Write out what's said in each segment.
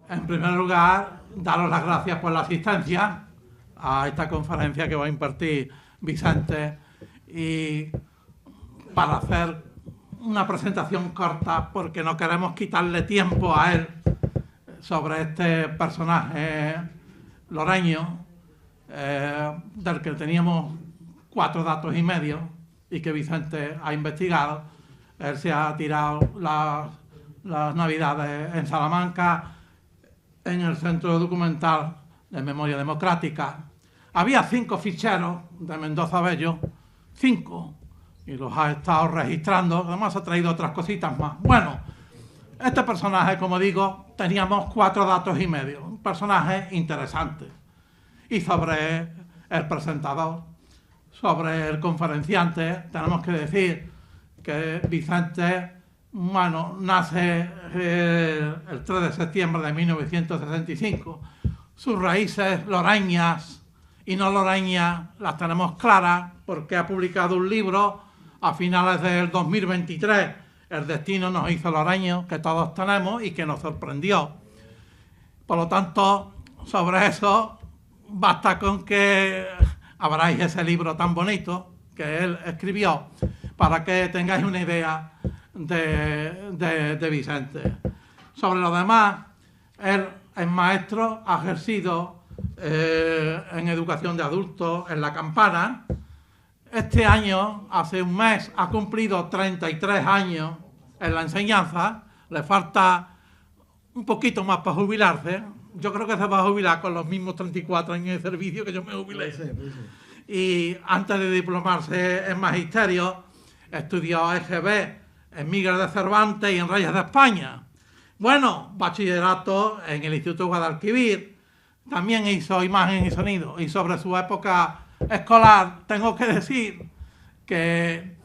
En primer lugar, daros las gracias por la asistencia a esta conferencia que va a impartir Vicente y para hacer una presentación corta, porque no queremos quitarle tiempo a él sobre este personaje loreño, del que teníamos 4 datos y medio y que Vicente ha investigado. Él se ha tirado las Navidades en Salamanca, en el Centro Documental de Memoria Democrática. Había 5 ficheros de Mendoza Bello, 5, y los ha estado registrando. Además ha traído otras cositas más. Bueno, este personaje, como digo, teníamos 4 datos y medio. Un personaje interesante. Y sobre el presentador, sobre el conferenciante, tenemos que decir que Vicente, bueno, nace el 3 de septiembre de 1965. Sus raíces loreñas y no loreñas las tenemos claras porque ha publicado un libro a finales del 2023, El destino nos hizo loreños, que todos tenemos y que nos sorprendió. Por lo tanto, sobre eso, basta con que abráis ese libro tan bonito que él escribió para que tengáis una idea de Vicente. Sobre lo demás, él es maestro, ha ejercido en educación de adultos en La Campana. Este año, hace un mes, ha cumplido 33 años en la enseñanza. Le falta un poquito más para jubilarse. Yo creo que se va a jubilar con los mismos 34 años de servicio que yo me jubilé. Sí. Y antes de diplomarse en magisterio, estudió EGB en Miguel de Cervantes y en Reyes de España. Bueno, bachillerato en el Instituto Guadalquivir. También hizo imagen y sonido. Y sobre su época escolar, tengo que decir que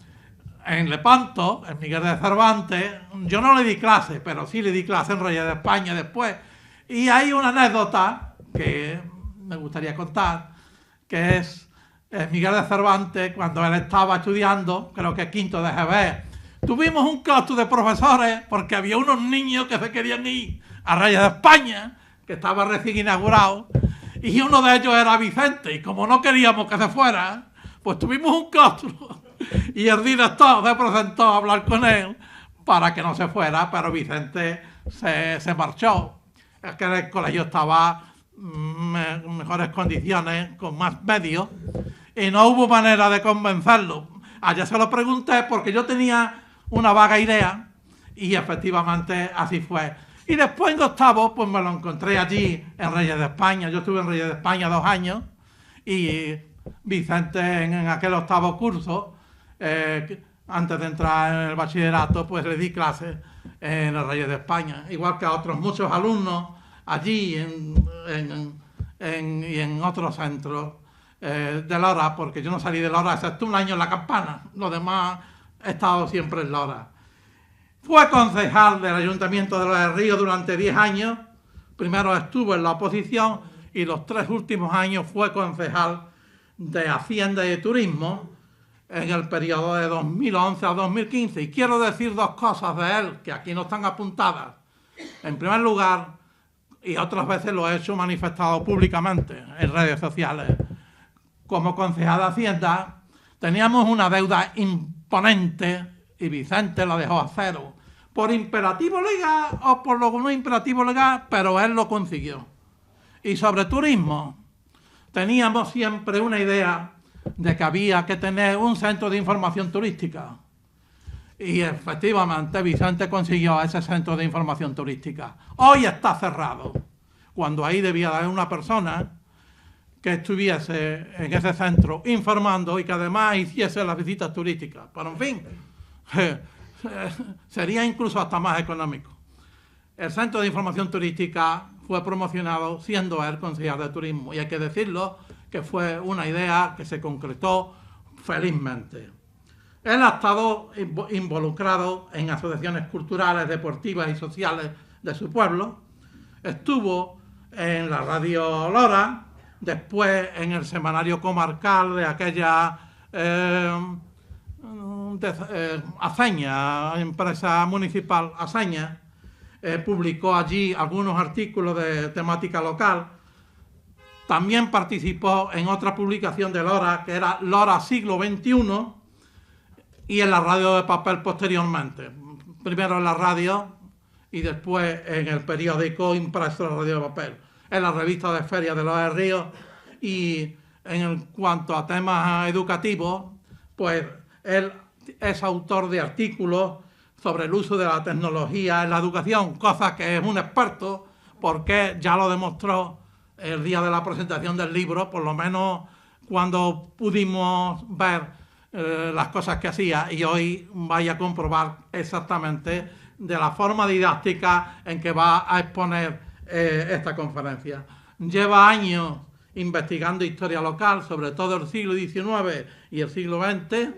en Lepanto, en Miguel de Cervantes, yo no le di clase, pero sí le di clase en Reyes de España después. Y hay una anécdota que me gustaría contar, que es Miguel de Cervantes, cuando él estaba estudiando, creo que quinto de GB, tuvimos un claustro de profesores porque había unos niños que se querían ir a Reyes de España, que estaba recién inaugurado, y uno de ellos era Vicente, y como no queríamos que se fuera, pues tuvimos un claustro, y el director se presentó a hablar con él para que no se fuera, pero Vicente se marchó. Es que el colegio estaba en mejores condiciones, con más medios, y no hubo manera de convencerlo. Ayer se lo pregunté porque yo tenía una vaga idea y efectivamente así fue. Y después en octavo, pues me lo encontré allí en Reyes de España. Yo estuve en Reyes de España 2 años y Vicente en aquel octavo curso, antes de entrar en el bachillerato, pues le di clases en el Reyes de España, igual que a otros muchos alumnos allí y en otros centros de Lora, porque yo no salí de Lora excepto un año en La Campana, lo demás he estado siempre en Lora. Fue concejal del Ayuntamiento de Los de Río durante 10 años, primero estuvo en la oposición y los 3 últimos años fue concejal de Hacienda y de Turismo en el periodo de 2011 a 2015. Y quiero decir 2 cosas de él que aquí no están apuntadas. En primer lugar, y otras veces lo he hecho manifestado públicamente en redes sociales, como concejal de Hacienda teníamos una deuda imponente y Vicente la dejó a 0, por imperativo legal o por lo no imperativo legal, pero él lo consiguió. Y sobre turismo, teníamos siempre una idea de que había que tener un centro de información turística. Y efectivamente Vicente consiguió ese centro de información turística. Hoy está cerrado, cuando ahí debía haber una persona que estuviese en ese centro informando y que además hiciese las visitas turísticas. Pero en fin, sería incluso hasta más económico. El Centro de Información Turística fue promocionado siendo él concejal de turismo y hay que decirlo que fue una idea que se concretó felizmente. Él ha estado involucrado en asociaciones culturales, deportivas y sociales de su pueblo. Estuvo en la Radio Lora, después en el semanario comarcal de aquella Aceña, empresa municipal Aceña, publicó allí algunos artículos de temática local. También participó en otra publicación de Lora, que era Lora Siglo XXI, y en la radio de papel posteriormente. Primero en la radio y después en el periódico impreso de la radio de papel, en la revista de Feria de los Ríos. Y en cuanto a temas educativos, pues él es autor de artículos sobre el uso de la tecnología en la educación, cosa que es un experto, porque ya lo demostró el día de la presentación del libro, por lo menos cuando pudimos ver las cosas que hacía, y hoy vaya a comprobar exactamente de la forma didáctica en que va a exponer esta conferencia. Lleva años investigando historia local, sobre todo el siglo XIX y el siglo XX,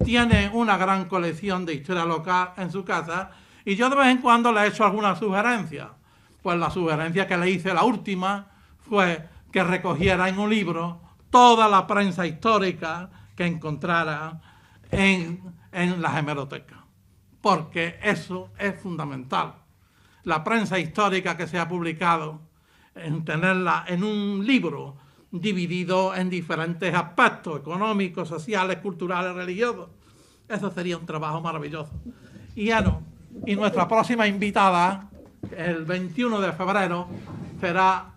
tiene una gran colección de historia local en su casa, y yo de vez en cuando le he hecho alguna sugerencia. Pues la sugerencia que le hice, la última, fue que recogiera en un libro toda la prensa histórica que encontrara en las hemerotecas, porque eso es fundamental. La prensa histórica que se ha publicado, en tenerla en un libro dividido en diferentes aspectos económicos, sociales, culturales, religiosos, eso sería un trabajo maravilloso. Y nuestra próxima invitada, el 21 de febrero, será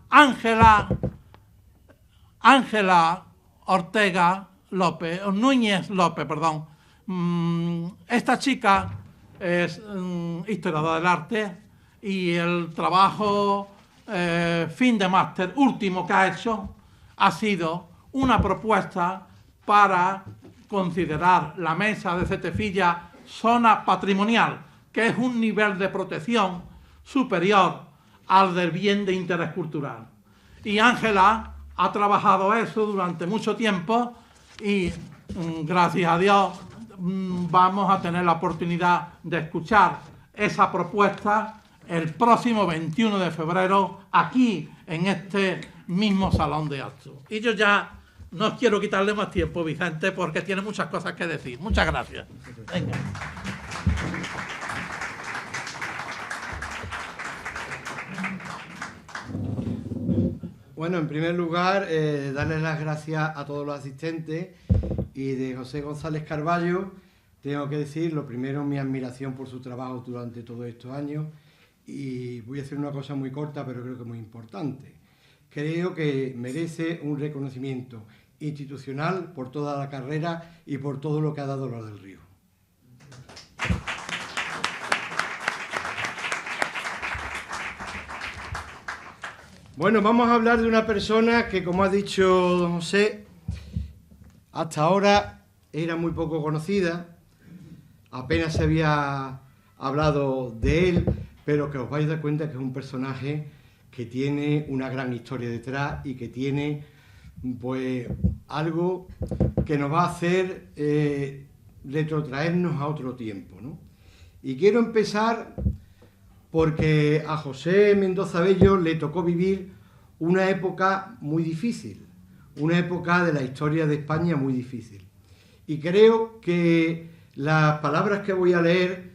Ángela Ortega López, Núñez López, perdón. Esta chica es historiadora del arte, y el trabajo fin de máster último que ha hecho ha sido una propuesta para considerar la mesa de Cetefilla zona patrimonial, que es un nivel de protección superior al del bien de interés cultural. Y Ángela ha trabajado eso durante mucho tiempo, y gracias a Dios vamos a tener la oportunidad de escuchar esa propuesta el próximo 21 de febrero aquí en este mismo salón de actos. Y yo ya no quiero quitarle más tiempo, Vicente, porque tiene muchas cosas que decir. Muchas gracias. Venga. Bueno, en primer lugar, darles las gracias a todos los asistentes, y de José González Carballo tengo que decir, lo primero, mi admiración por su trabajo durante todos estos años, y voy a hacer una cosa muy corta, pero creo que muy importante. Creo que merece un reconocimiento institucional por toda la carrera y por todo lo que ha dado Lora del Río. Bueno, vamos a hablar de una persona que, como ha dicho don José, hasta ahora era muy poco conocida, apenas se había hablado de él, pero que os vais a dar cuenta que es un personaje que tiene una gran historia detrás y que tiene, pues, algo que nos va a hacer retrotraernos a otro tiempo, ¿no? Y quiero empezar porque a José Mendoza Bello le tocó vivir una época muy difícil, una época de la historia de España muy difícil. Y creo que las palabras que voy a leer,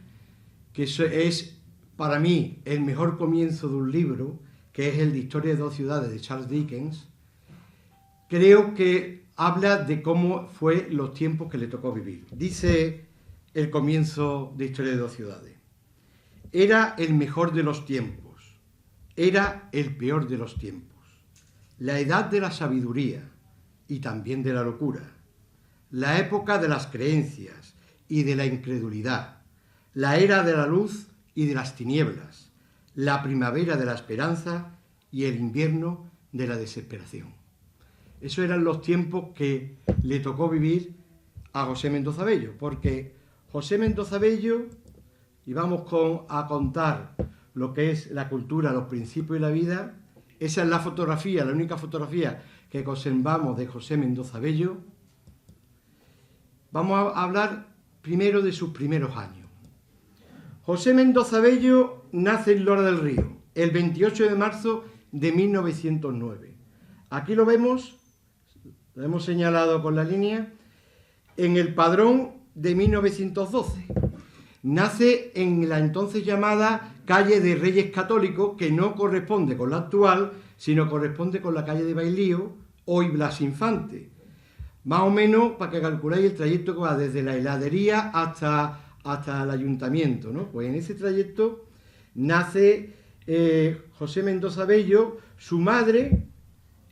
que es para mí el mejor comienzo de un libro, que es el de Historia de dos ciudades de Charles Dickens, creo que habla de cómo fue los tiempos que le tocó vivir. Dice el comienzo de Historia de dos ciudades: era el mejor de los tiempos, era el peor de los tiempos, la edad de la sabiduría y también de la locura, la época de las creencias y de la incredulidad, la era de la luz y de las tinieblas, la primavera de la esperanza y el invierno de la desesperación. Esos eran los tiempos que le tocó vivir a José Mendoza Bello, porque José Mendoza Bello, y vamos a contar lo que es la cultura, los principios y la vida. Esa es la fotografía, la única fotografía que conservamos de José Mendoza Bello. Vamos a hablar primero de sus primeros años. José Mendoza Bello nace en Lora del Río el 28 de marzo de 1909. Aquí lo vemos, lo hemos señalado con la línea, en el padrón de 1912. nace en la entonces llamada calle de Reyes Católicos, que no corresponde con la actual, sino corresponde con la calle de Bailío, hoy Blas Infante. Más o menos, para que calculéis el trayecto que va desde la heladería hasta el ayuntamiento, ¿no? Pues en ese trayecto nace José Mendoza Bello. Su madre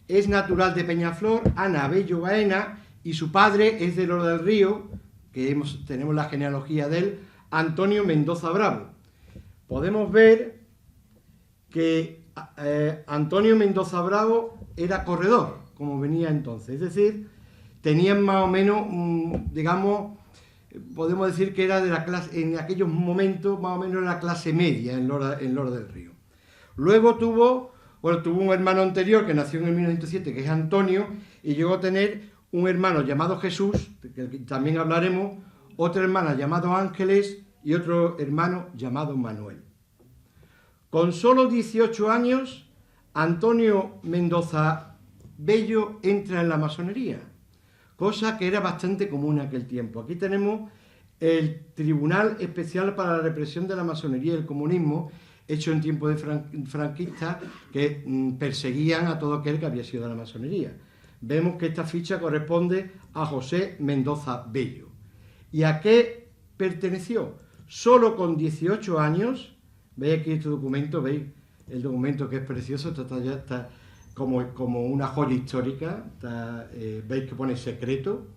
es natural de Peñaflor, Ana Bello Baena, y su padre es de Lora del Río, que tenemos la genealogía de él, Antonio Mendoza Bravo. Podemos ver que Antonio Mendoza Bravo era corredor, como venía entonces, es decir, tenían más o menos, digamos, podemos decir que era de la clase, en aquellos momentos, más o menos la clase media en Lora del Río. Luego tuvo un hermano anterior que nació en el 1907, que es Antonio, y llegó a tener un hermano llamado Jesús, que también hablaremos, otra hermana llamada Ángeles y otro hermano llamado Manuel. Con solo 18 años, Antonio Mendoza Bello entra en la masonería, cosa que era bastante común en aquel tiempo. Aquí tenemos el Tribunal Especial para la Represión de la Masonería y el Comunismo, hecho en tiempos de franquistas, que perseguían a todo aquel que había sido de la masonería. Vemos que esta ficha corresponde a José Mendoza Bello. ¿Y a qué perteneció? Solo con 18 años, veis aquí este documento, veis el documento que es precioso, está como una joya histórica, veis que pone secreto.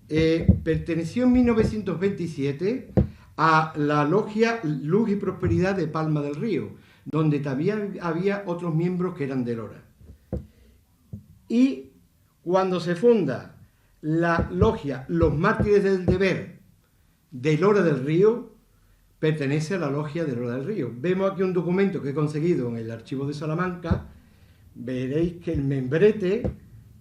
Perteneció en 1927 a la logia Luz y Prosperidad de Palma del Río, donde también había otros miembros que eran de Lora. Y cuando se funda la logia Los Mártires del Deber de Lora del Río, pertenece a la logia de Lora del Río. Vemos aquí un documento que he conseguido en el archivo de Salamanca. Veréis que el membrete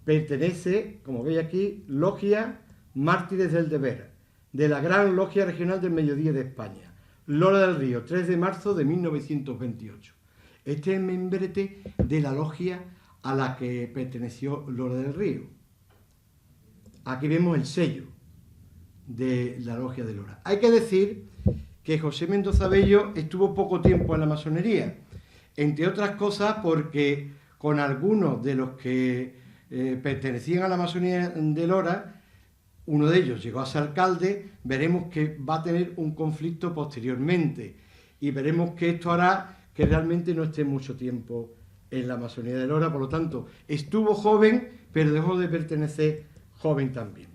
pertenece, como veis aquí, Logia Mártires del Deber, de la Gran Logia Regional del Mediodía de España, Lora del Río, 3 de marzo de 1928. Este es el membrete de la logia a la que perteneció Lora del Río. Aquí vemos el sello de la logia de Lora. Hay que decir que José Mendoza Bello estuvo poco tiempo en la masonería, entre otras cosas porque con algunos de los que pertenecían a la masonería de Lora, uno de ellos llegó a ser alcalde. Veremos que va a tener un conflicto posteriormente y veremos que esto hará que realmente no esté mucho tiempo en la masonería de Lora. Por lo tanto, estuvo joven, pero dejó de pertenecer joven también.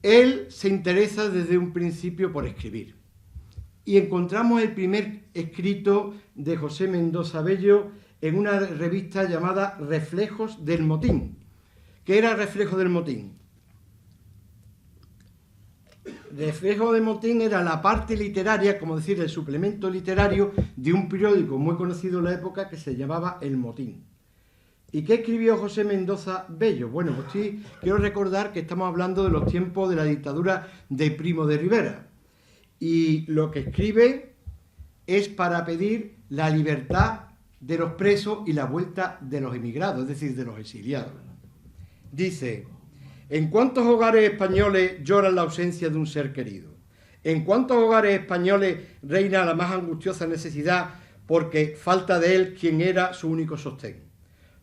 Él se interesa desde un principio por escribir. Y encontramos el primer escrito de José Mendoza Bello en una revista llamada Reflejos del Motín. ¿Qué era Reflejo del Motín? Reflejo del Motín era la parte literaria, como decir, el suplemento literario de un periódico muy conocido en la época que se llamaba El Motín. ¿Y qué escribió José Mendoza Bello? Bueno, pues sí, quiero recordar que estamos hablando de los tiempos de la dictadura de Primo de Rivera. Y lo que escribe es para pedir la libertad de los presos y la vuelta de los emigrados, es decir, de los exiliados. Dice: ¿en cuántos hogares españoles lloran la ausencia de un ser querido? ¿En cuántos hogares españoles reina la más angustiosa necesidad porque falta de él quien era su único sostén?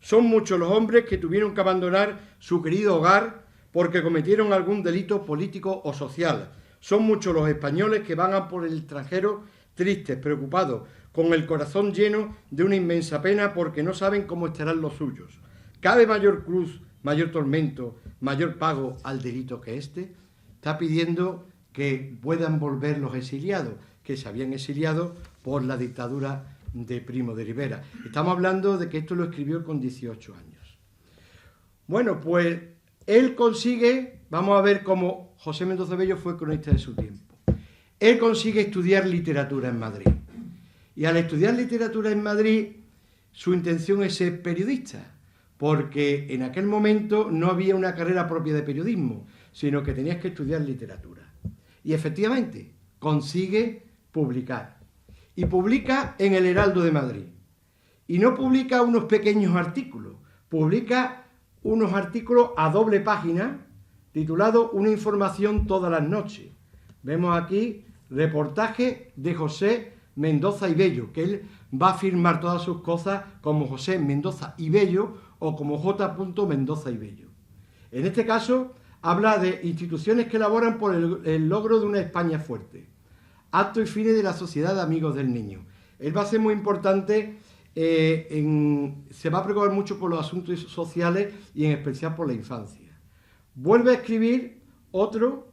Son muchos los hombres que tuvieron que abandonar su querido hogar porque cometieron algún delito político o social. Son muchos los españoles que vagan por el extranjero tristes, preocupados, con el corazón lleno de una inmensa pena porque no saben cómo estarán los suyos. ¿Cabe mayor cruz, mayor tormento, mayor pago al delito que este? Está pidiendo que puedan volver los exiliados, que se habían exiliado por la dictadura de Primo de Rivera. Estamos hablando de que esto lo escribió con 18 años. Bueno, pues él consigue, vamos a ver cómo José Mendoza Bello fue cronista de su tiempo. Él consigue estudiar literatura en Madrid. Y al estudiar literatura en Madrid, su intención es ser periodista, porque en aquel momento no había una carrera propia de periodismo, sino que tenías que estudiar literatura. Y efectivamente, consigue publicar. Y publica en el Heraldo de Madrid. Y no publica unos pequeños artículos, publica unos artículos a doble página titulado Una información todas las noches. Vemos aquí reportaje de José Mendoza y Bello, que él va a firmar todas sus cosas como José Mendoza y Bello o como J. Mendoza y Bello. En este caso habla de instituciones que elaboran por el logro de una España fuerte, actos y fines de la Sociedad de Amigos del Niño. Él va a ser muy importante, se va a preocupar mucho por los asuntos sociales y en especial por la infancia. Vuelve a escribir otro,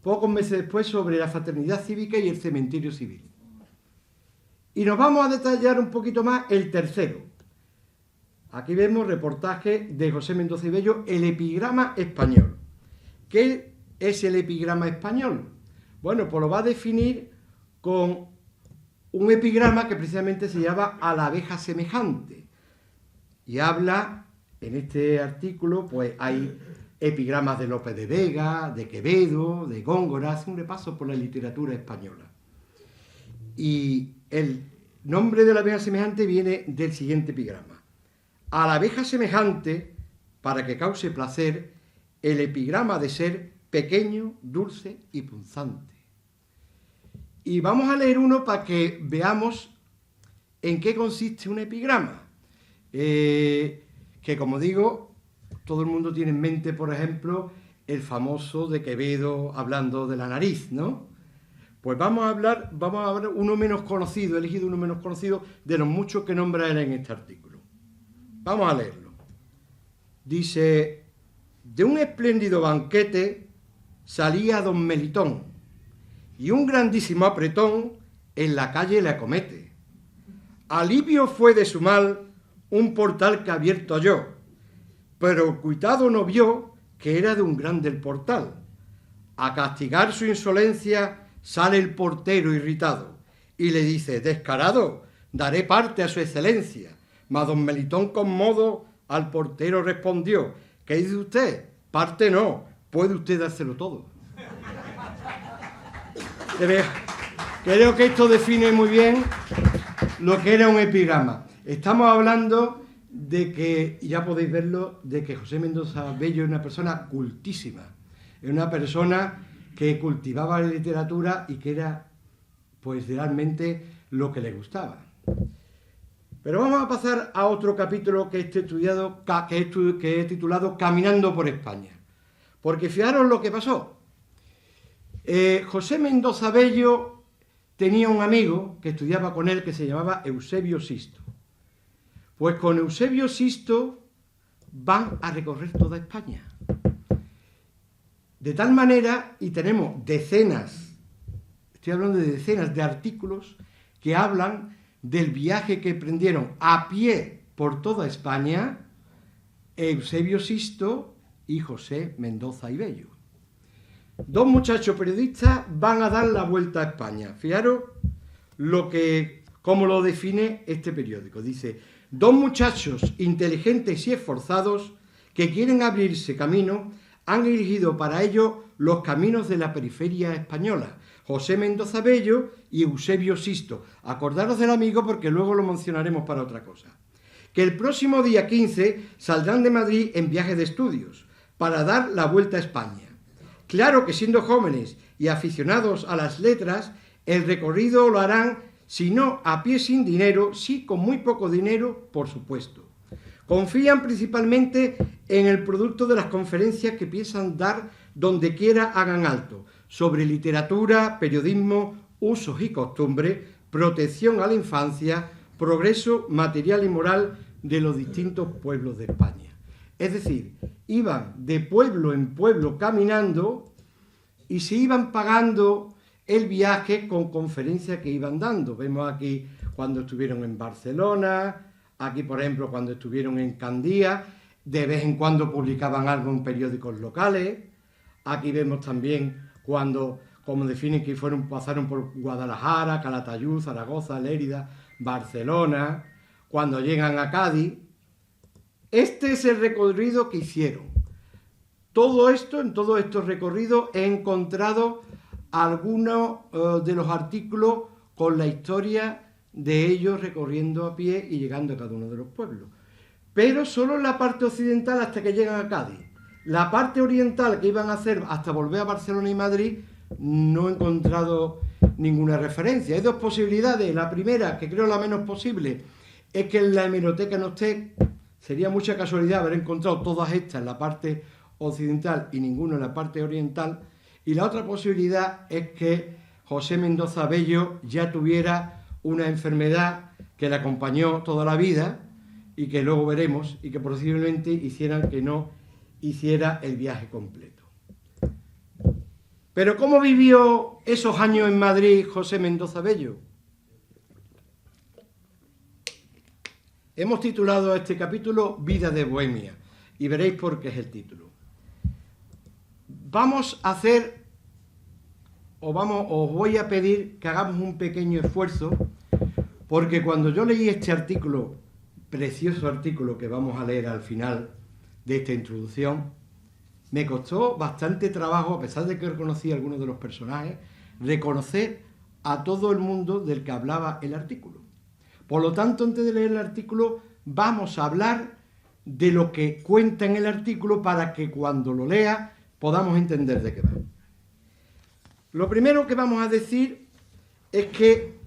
pocos meses después, sobre la fraternidad cívica y el cementerio civil. Y nos vamos a detallar un poquito más el tercero. Aquí vemos reportaje de José Mendoza y Bello, el epigrama español. ¿Qué es el epigrama español? Bueno, pues lo va a definir con un epigrama que precisamente se llama A la abeja semejante. Y habla, en este artículo, pues hay epigramas de Lope de Vega, de Quevedo, de Góngora, hace un repaso por la literatura española. Y el nombre de la abeja semejante viene del siguiente epigrama. A la abeja semejante, para que cause placer, el epigrama de ser pequeño, dulce y punzante. Y vamos a leer uno para que veamos en qué consiste un epigrama. Que como digo, todo el mundo tiene en mente, por ejemplo, el famoso de Quevedo hablando de la nariz, ¿no? Pues vamos a hablar uno menos conocido, he elegido uno menos conocido de los muchos que nombra él en este artículo. Vamos a leerlo. Dice: de un espléndido banquete salía don Melitón, y un grandísimo apretón en la calle le acomete. Alivio fue de su mal un portal que abierto halló, pero cuitado no vio que era de un grande el portal. A castigar su insolencia sale el portero irritado y le dice: descarado, daré parte a su excelencia. Mas don Melitón con modo al portero respondió: ¿qué dice usted? Parte no, puede usted dárselo todo. Creo que esto define muy bien lo que era un epigrama. Estamos hablando de que, ya podéis verlo, de que José Mendoza Bello es una persona cultísima, es una persona que cultivaba la literatura y que era, pues, realmente lo que le gustaba. Pero vamos a pasar a otro capítulo que he titulado Caminando por España. Porque fijaros lo que pasó. José Mendoza Bello tenía un amigo que estudiaba con él que se llamaba Eusebio Sisto. Pues con Eusebio Sisto van a recorrer toda España. De tal manera, y tenemos decenas, estoy hablando de decenas de artículos que hablan del viaje que emprendieron a pie por toda España Eusebio Sisto y José Mendoza y Bello. Dos muchachos periodistas van a dar la vuelta a España. Fijaros cómo lo define este periódico. Dice: dos muchachos inteligentes y esforzados que quieren abrirse camino han elegido para ello los caminos de la periferia española. José Mendoza Bello y Eusebio Sisto. Acordaros del amigo porque luego lo mencionaremos para otra cosa. Que el próximo día 15 saldrán de Madrid en viaje de estudios para dar la vuelta a España. Claro que siendo jóvenes y aficionados a las letras, el recorrido lo harán, si no a pie sin dinero, sí con muy poco dinero, por supuesto. Confían principalmente en el producto de las conferencias que piensan dar donde quiera hagan alto, sobre literatura, periodismo, usos y costumbres, protección a la infancia, progreso material y moral de los distintos pueblos de España. Es decir, iban de pueblo en pueblo caminando y se iban pagando el viaje con conferencias que iban dando. Vemos aquí cuando estuvieron en Barcelona, aquí por ejemplo cuando estuvieron en Candía, de vez en cuando publicaban algo en periódicos locales. Aquí vemos también cuando, como definen, que pasaron por Guadalajara, Calatayud, Zaragoza, Lérida, Barcelona, cuando llegan a Cádiz. Este es el recorrido que hicieron. En todos estos recorridos he encontrado algunos de los artículos con la historia de ellos recorriendo a pie y llegando a cada uno de los pueblos. Pero solo en la parte occidental hasta que llegan a Cádiz. La parte oriental que iban a hacer hasta volver a Barcelona y Madrid, no he encontrado ninguna referencia. Hay dos posibilidades. La primera, que creo la menos posible, es que en la hemeroteca no esté. Sería mucha casualidad haber encontrado todas estas en la parte occidental y ninguno en la parte oriental. Y la otra posibilidad es que José Mendoza Bello ya tuviera una enfermedad que le acompañó toda la vida y que luego veremos, y que posiblemente hicieran que no hiciera el viaje completo. Pero ¿cómo vivió esos años en Madrid José Mendoza Bello? Hemos titulado a este capítulo Vida de Bohemia, y veréis por qué es el título. Vamos a hacer, os voy a pedir que hagamos un pequeño esfuerzo, porque cuando yo leí este artículo, precioso artículo que vamos a leer al final de esta introducción, me costó bastante trabajo, a pesar de que reconocí a algunos de los personajes, reconocer a todo el mundo del que hablaba el artículo. Por lo tanto, antes de leer el artículo, vamos a hablar de lo que cuenta en el artículo para que cuando lo lea podamos entender de qué va. Lo primero que vamos a decir es que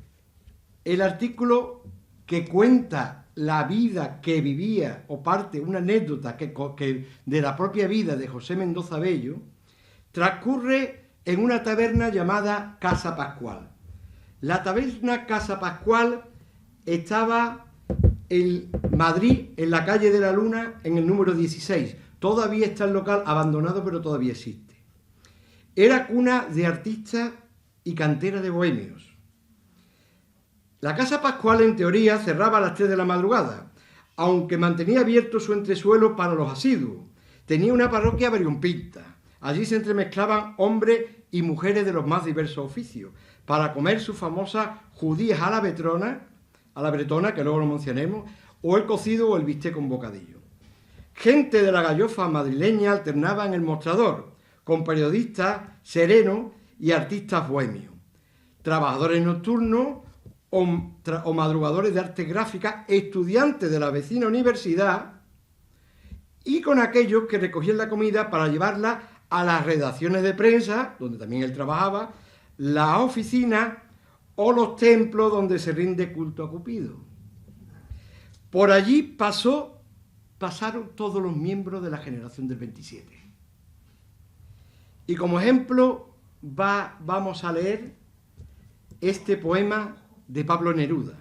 el artículo que cuenta la vida que vivía, o parte, una anécdota que de la propia vida de José Mendoza Bello, transcurre en una taberna llamada Casa Pascual. La taberna Casa Pascual estaba en Madrid, en la calle de la Luna, en el número 16. Todavía está el local abandonado, pero todavía existe. Era cuna de artistas y cantera de bohemios. La Casa Pascual, en teoría, cerraba a las 3 de la madrugada, aunque mantenía abierto su entresuelo para los asiduos. Tenía una parroquia variopinta. Allí se entremezclaban hombres y mujeres de los más diversos oficios, para comer sus famosas judías a la bretona, que luego lo mencionemos, o el cocido o el bistec con bocadillo. Gente de la gallofa madrileña alternaba en el mostrador, con periodistas serenos y artistas bohemios, trabajadores nocturnos o madrugadores de arte gráfica, estudiantes de la vecina universidad, y con aquellos que recogían la comida para llevarla a las redacciones de prensa, donde también él trabajaba, las oficinas o los templos donde se rinde culto a Cupido. Por allí pasaron todos los miembros de la generación del 27. Y como ejemplo vamos a leer este poema de Pablo Neruda.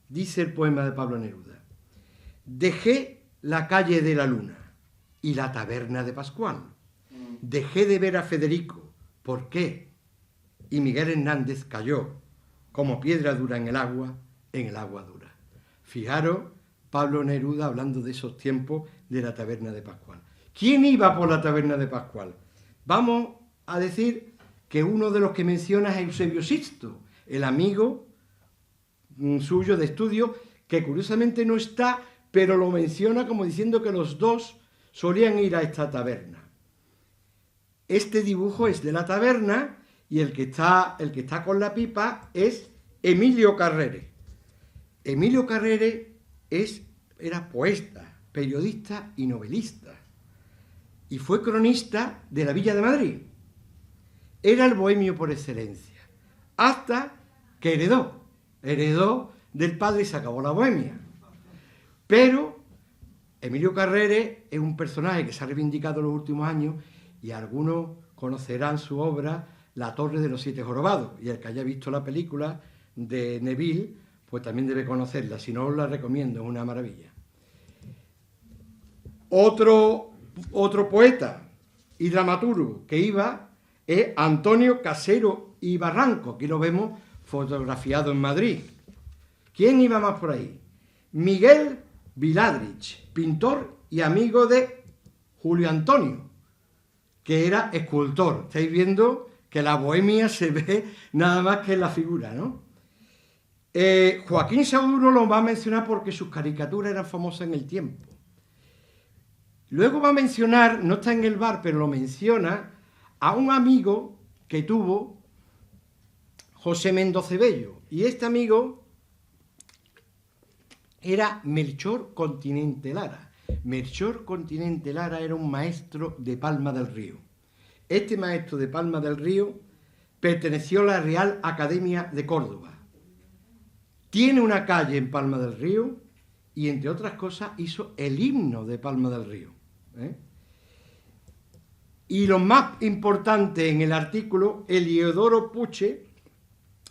Dice el poema de Pablo Neruda: dejé la calle de la Luna y la taberna de Pascual. Dejé de ver a Federico. ¿Por qué? Y Miguel Hernández cayó como piedra dura en el agua dura. Fijaros, Pablo Neruda hablando de esos tiempos de la taberna de Pascual. ¿Quién iba por la taberna de Pascual? Vamos a decir que uno de los que menciona es Eusebio Sixto, el amigo suyo de estudio, que curiosamente no está, pero lo menciona como diciendo que los dos solían ir a esta taberna. Este dibujo es de la taberna y el que está con la pipa es Emilio Carrere. Emilio Carrere era poeta, periodista y novelista, y fue cronista de la Villa de Madrid. Era el bohemio por excelencia, hasta que heredó del padre y se acabó la bohemia. Pero Emilio Carrere es un personaje que se ha reivindicado en los últimos años, y algunos conocerán su obra La Torre de los Siete Jorobados, y el que haya visto la película de Neville, pues también debe conocerla. Si no, os la recomiendo, es una maravilla. Otro poeta y dramaturgo que iba es Antonio Casero y Barranco. Aquí lo vemos fotografiado en Madrid. ¿Quién iba más por ahí? Miguel Viladrich, pintor y amigo de Julio Antonio, que era escultor. Estáis viendo que la bohemia se ve nada más que en la figura, ¿no? Joaquín Sauduro lo va a mencionar porque sus caricaturas eran famosas en el tiempo. Luego va a mencionar, no está en el bar, pero lo menciona, a un amigo que tuvo José Mendoza Bello. Y este amigo era Melchor Continente Lara. Melchor Continente Lara era un maestro de Palma del Río. Este maestro de Palma del Río perteneció a la Real Academia de Córdoba. Tiene una calle en Palma del Río y, entre otras cosas, hizo el himno de Palma del Río. Y lo más importante en el artículo, Heliodoro Puche,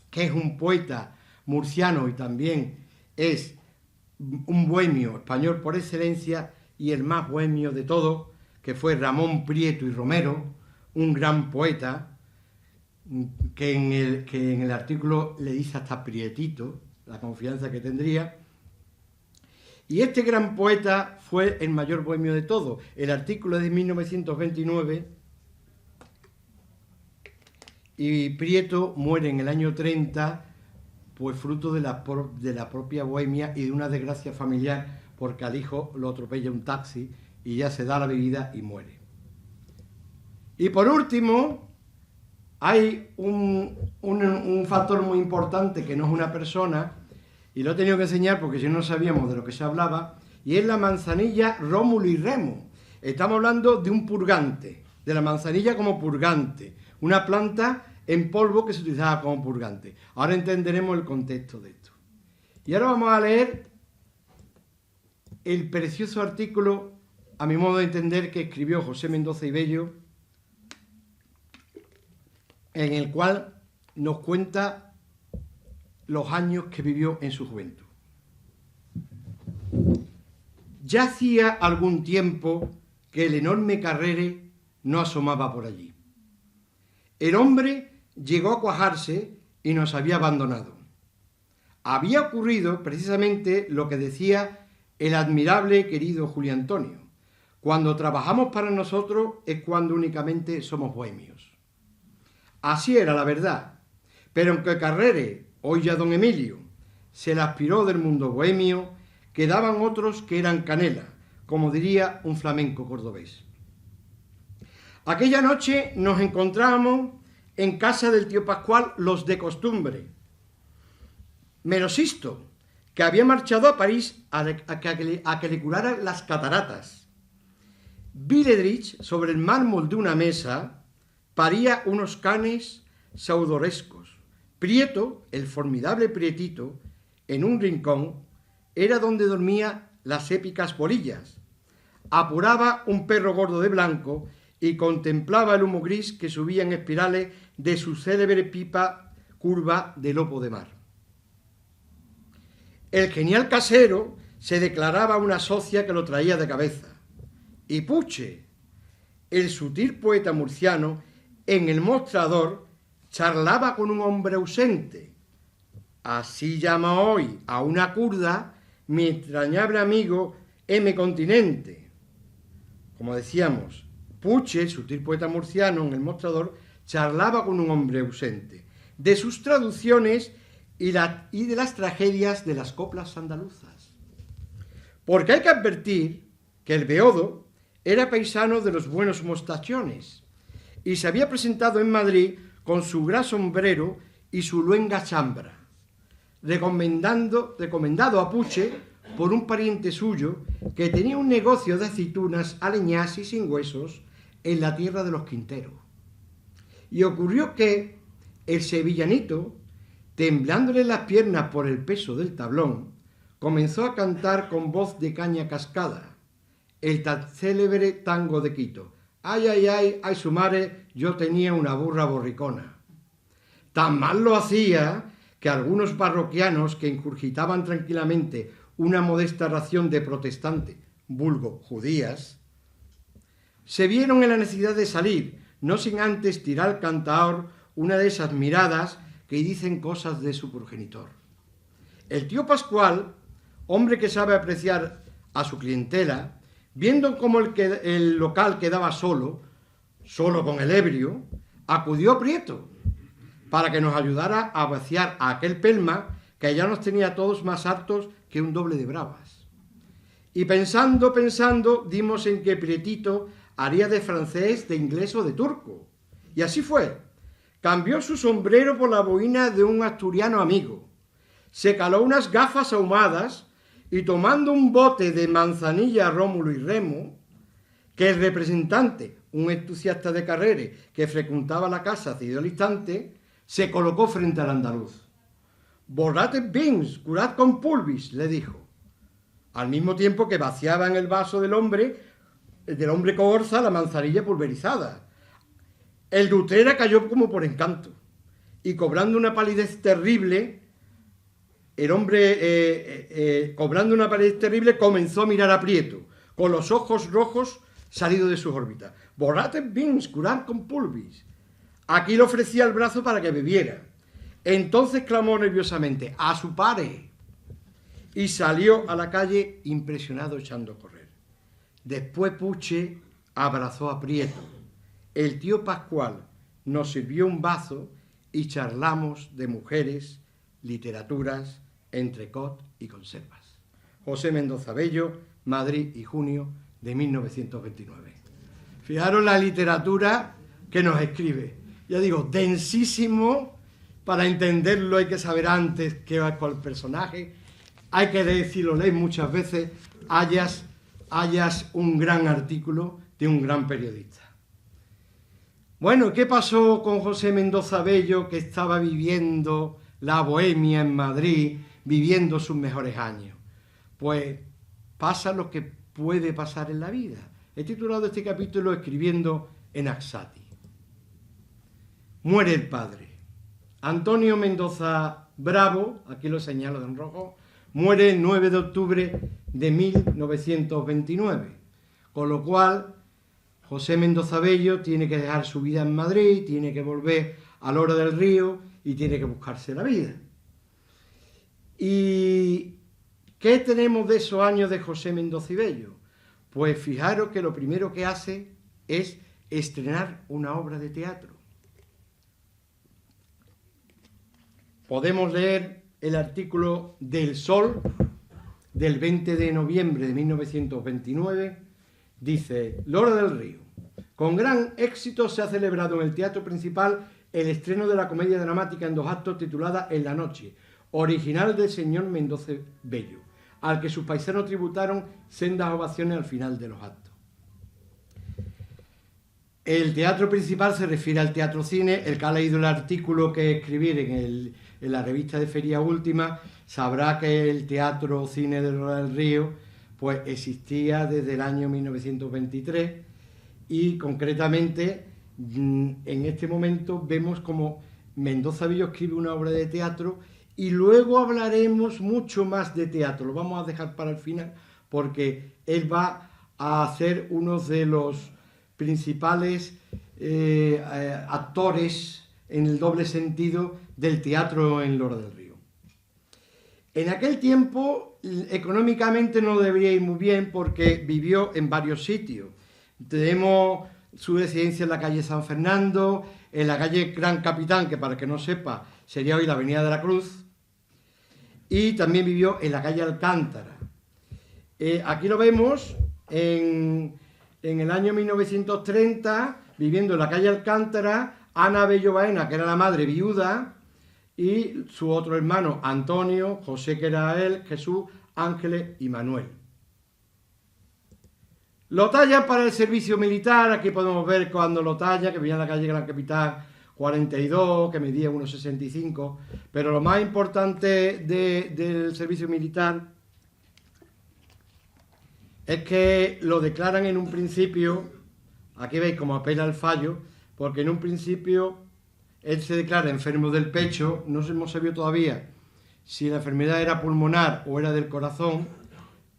que es un poeta murciano y también es un bohemio español por excelencia, y el más bohemio de todos, que fue Ramón Prieto y Romero, un gran poeta, que en el artículo le dice hasta Prietito, la confianza que tendría. Y este gran poeta fue el mayor bohemio de todos. El artículo es de 1929 y Prieto muere en el año 30, pues fruto de la propia bohemia y de una desgracia familiar, porque al hijo lo atropella un taxi y ya se da la bebida y muere. Y por último, hay un factor muy importante que no es una persona, y lo he tenido que enseñar porque si no sabíamos de lo que se hablaba, y es la manzanilla Rómulo y Remo. Estamos hablando de un purgante, de la manzanilla como purgante, una planta en polvo que se utilizaba como purgante. Ahora entenderemos el contexto de esto. Y ahora vamos a leer el precioso artículo, a mi modo de entender, que escribió José Mendoza y Bello, en el cual nos cuenta los años que vivió en su juventud. Ya hacía algún tiempo que el enorme Carrere no asomaba por allí. El hombre llegó a cuajarse y nos había abandonado. Había ocurrido precisamente lo que decía el admirable querido Julio Antonio: cuando trabajamos para nosotros es cuando únicamente somos bohemios. Así era la verdad, pero aunque Carrere, hoy ya don Emilio, se le aspiró del mundo bohemio, quedaban otros que eran canela, como diría un flamenco cordobés. Aquella noche nos encontrábamos en casa del tío Pascual los de costumbre, menos Sisto, que había marchado a París a que le curaran las cataratas. Viledrich, sobre el mármol de una mesa, paría unos canes saudorescos. Prieto, el formidable Prietito, en un rincón, era donde dormía las épicas bolillas. Apuraba un perro gordo de blanco y contemplaba el humo gris que subía en espirales de su célebre pipa curva de lobo de mar. El genial casero se declaraba una socia que lo traía de cabeza. Y Puche, el sutil poeta murciano, en el mostrador charlaba con un hombre ausente. Así llama hoy a una kurda mi entrañable amigo M. Continente. Como decíamos, Puche, el sutil poeta murciano, en el mostrador charlaba con un hombre ausente de sus traducciones y de las tragedias de las coplas andaluzas. Porque hay que advertir que el beodo era paisano de los buenos mostachones y se había presentado en Madrid con su gran sombrero y su luenga chambra, recomendado a Puche por un pariente suyo que tenía un negocio de aceitunas aleñás y sin huesos en la tierra de los Quinteros. Y ocurrió que el sevillanito, temblándole las piernas por el peso del tablón, comenzó a cantar con voz de caña cascada el tan célebre tango de Quito. Ay, ay, ay, ay, su madre, yo tenía una burra borricona. Tan mal lo hacía que algunos parroquianos que ingurgitaban tranquilamente una modesta ración de protestante, vulgo judías, se vieron en la necesidad de salir, no sin antes tirar al cantaor una de esas miradas que dicen cosas de su progenitor. El tío Pascual, hombre que sabe apreciar a su clientela, viendo cómo el local quedaba solo con el ebrio, acudió a Prieto para que nos ayudara a vaciar a aquel pelma que ya nos tenía todos más hartos que un doble de bravas. Y pensando, dimos en que Prietito haría de francés, de inglés o de turco. Y así fue. Cambió su sombrero por la boina de un asturiano amigo. Se caló unas gafas ahumadas y tomando un bote de manzanilla Rómulo y Remo, que el representante, un entusiasta de carreras que frecuentaba la casa cedió al instante, se colocó frente al andaluz. «Borrate vins, curad con pulvis», le dijo, al mismo tiempo que vaciaba en el vaso del hombre Cogorza la manzanilla pulverizada. El de Utrera cayó como por encanto, y cobrando una palidez terrible, comenzó a mirar a Prieto, con los ojos rojos salidos de sus órbitas. «Borrate vins, curad con pulvis». Aquí le ofrecía el brazo para que bebiera. Entonces clamó nerviosamente: «¡A su pare!» y salió a la calle impresionado echando a correr. Después Puche abrazó a Prieto. El tío Pascual nos sirvió un vaso y charlamos de mujeres, literaturas, entrecot y conservas. José Mendoza Bello, Madrid y junio de 1929. Fijaros la literatura que nos escribe. Ya digo, densísimo. Para entenderlo hay que saber antes qué va con el personaje. Hay que decirlo, lees muchas veces, hayas un gran artículo de un gran periodista. Bueno, ¿qué pasó con José Mendoza Bello, que estaba viviendo la bohemia en Madrid, viviendo sus mejores años? Pues pasa lo que puede pasar en la vida. He titulado este capítulo Escribiendo en Axati. Muere el padre. Antonio Mendoza Bravo, aquí lo señalo en rojo, muere el 9 de octubre de 1929, con lo cual José Mendoza Bello tiene que dejar su vida en Madrid, tiene que volver a Lora del Río y tiene que buscarse la vida. ¿Y qué tenemos de esos años de José Mendoza Bello? Pues fijaros que lo primero que hace es estrenar una obra de teatro. Podemos leer el artículo del Sol del 20 de noviembre de 1929. Dice: Lora del Río. Con gran éxito se ha celebrado en el Teatro Principal el estreno de la comedia dramática en 2 actos titulada En la noche, original del señor Mendoza Bello, al que sus paisanos tributaron sendas ovaciones al final de los actos. El Teatro Principal se refiere al Teatro Cine. El que ha leído el artículo que escribí en la revista de Feria Última sabrá que el Teatro Cine de Lora del Río pues existía desde el año 1923 y concretamente en este momento vemos como Mendoza Bello escribe una obra de teatro y luego hablaremos mucho más de teatro. Lo vamos a dejar para el final porque él va a ser uno de los principales actores en el doble sentido del teatro en Lora del Río. En aquel tiempo económicamente no debería ir muy bien porque vivió en varios sitios. Tenemos su residencia en la calle San Fernando, en la calle Gran Capitán, que para el que no sepa sería hoy la Avenida de la Cruz, y también vivió en la calle Alcántara. Aquí lo vemos en el año 1930, viviendo en la calle Alcántara, Ana Bello Baena, que era la madre viuda, y su otro hermano, Antonio, José, que era él, Jesús, Ángeles y Manuel. Lo talla para el servicio militar. Aquí podemos ver cuando lo talla, que vivía en la calle Gran Capitán 42, que medía 1,65, pero lo más importante del servicio militar es que lo declaran en un principio. Aquí veis cómo apela al fallo, porque en un principio él se declara enfermo del pecho. No hemos sabido todavía si la enfermedad era pulmonar o era del corazón,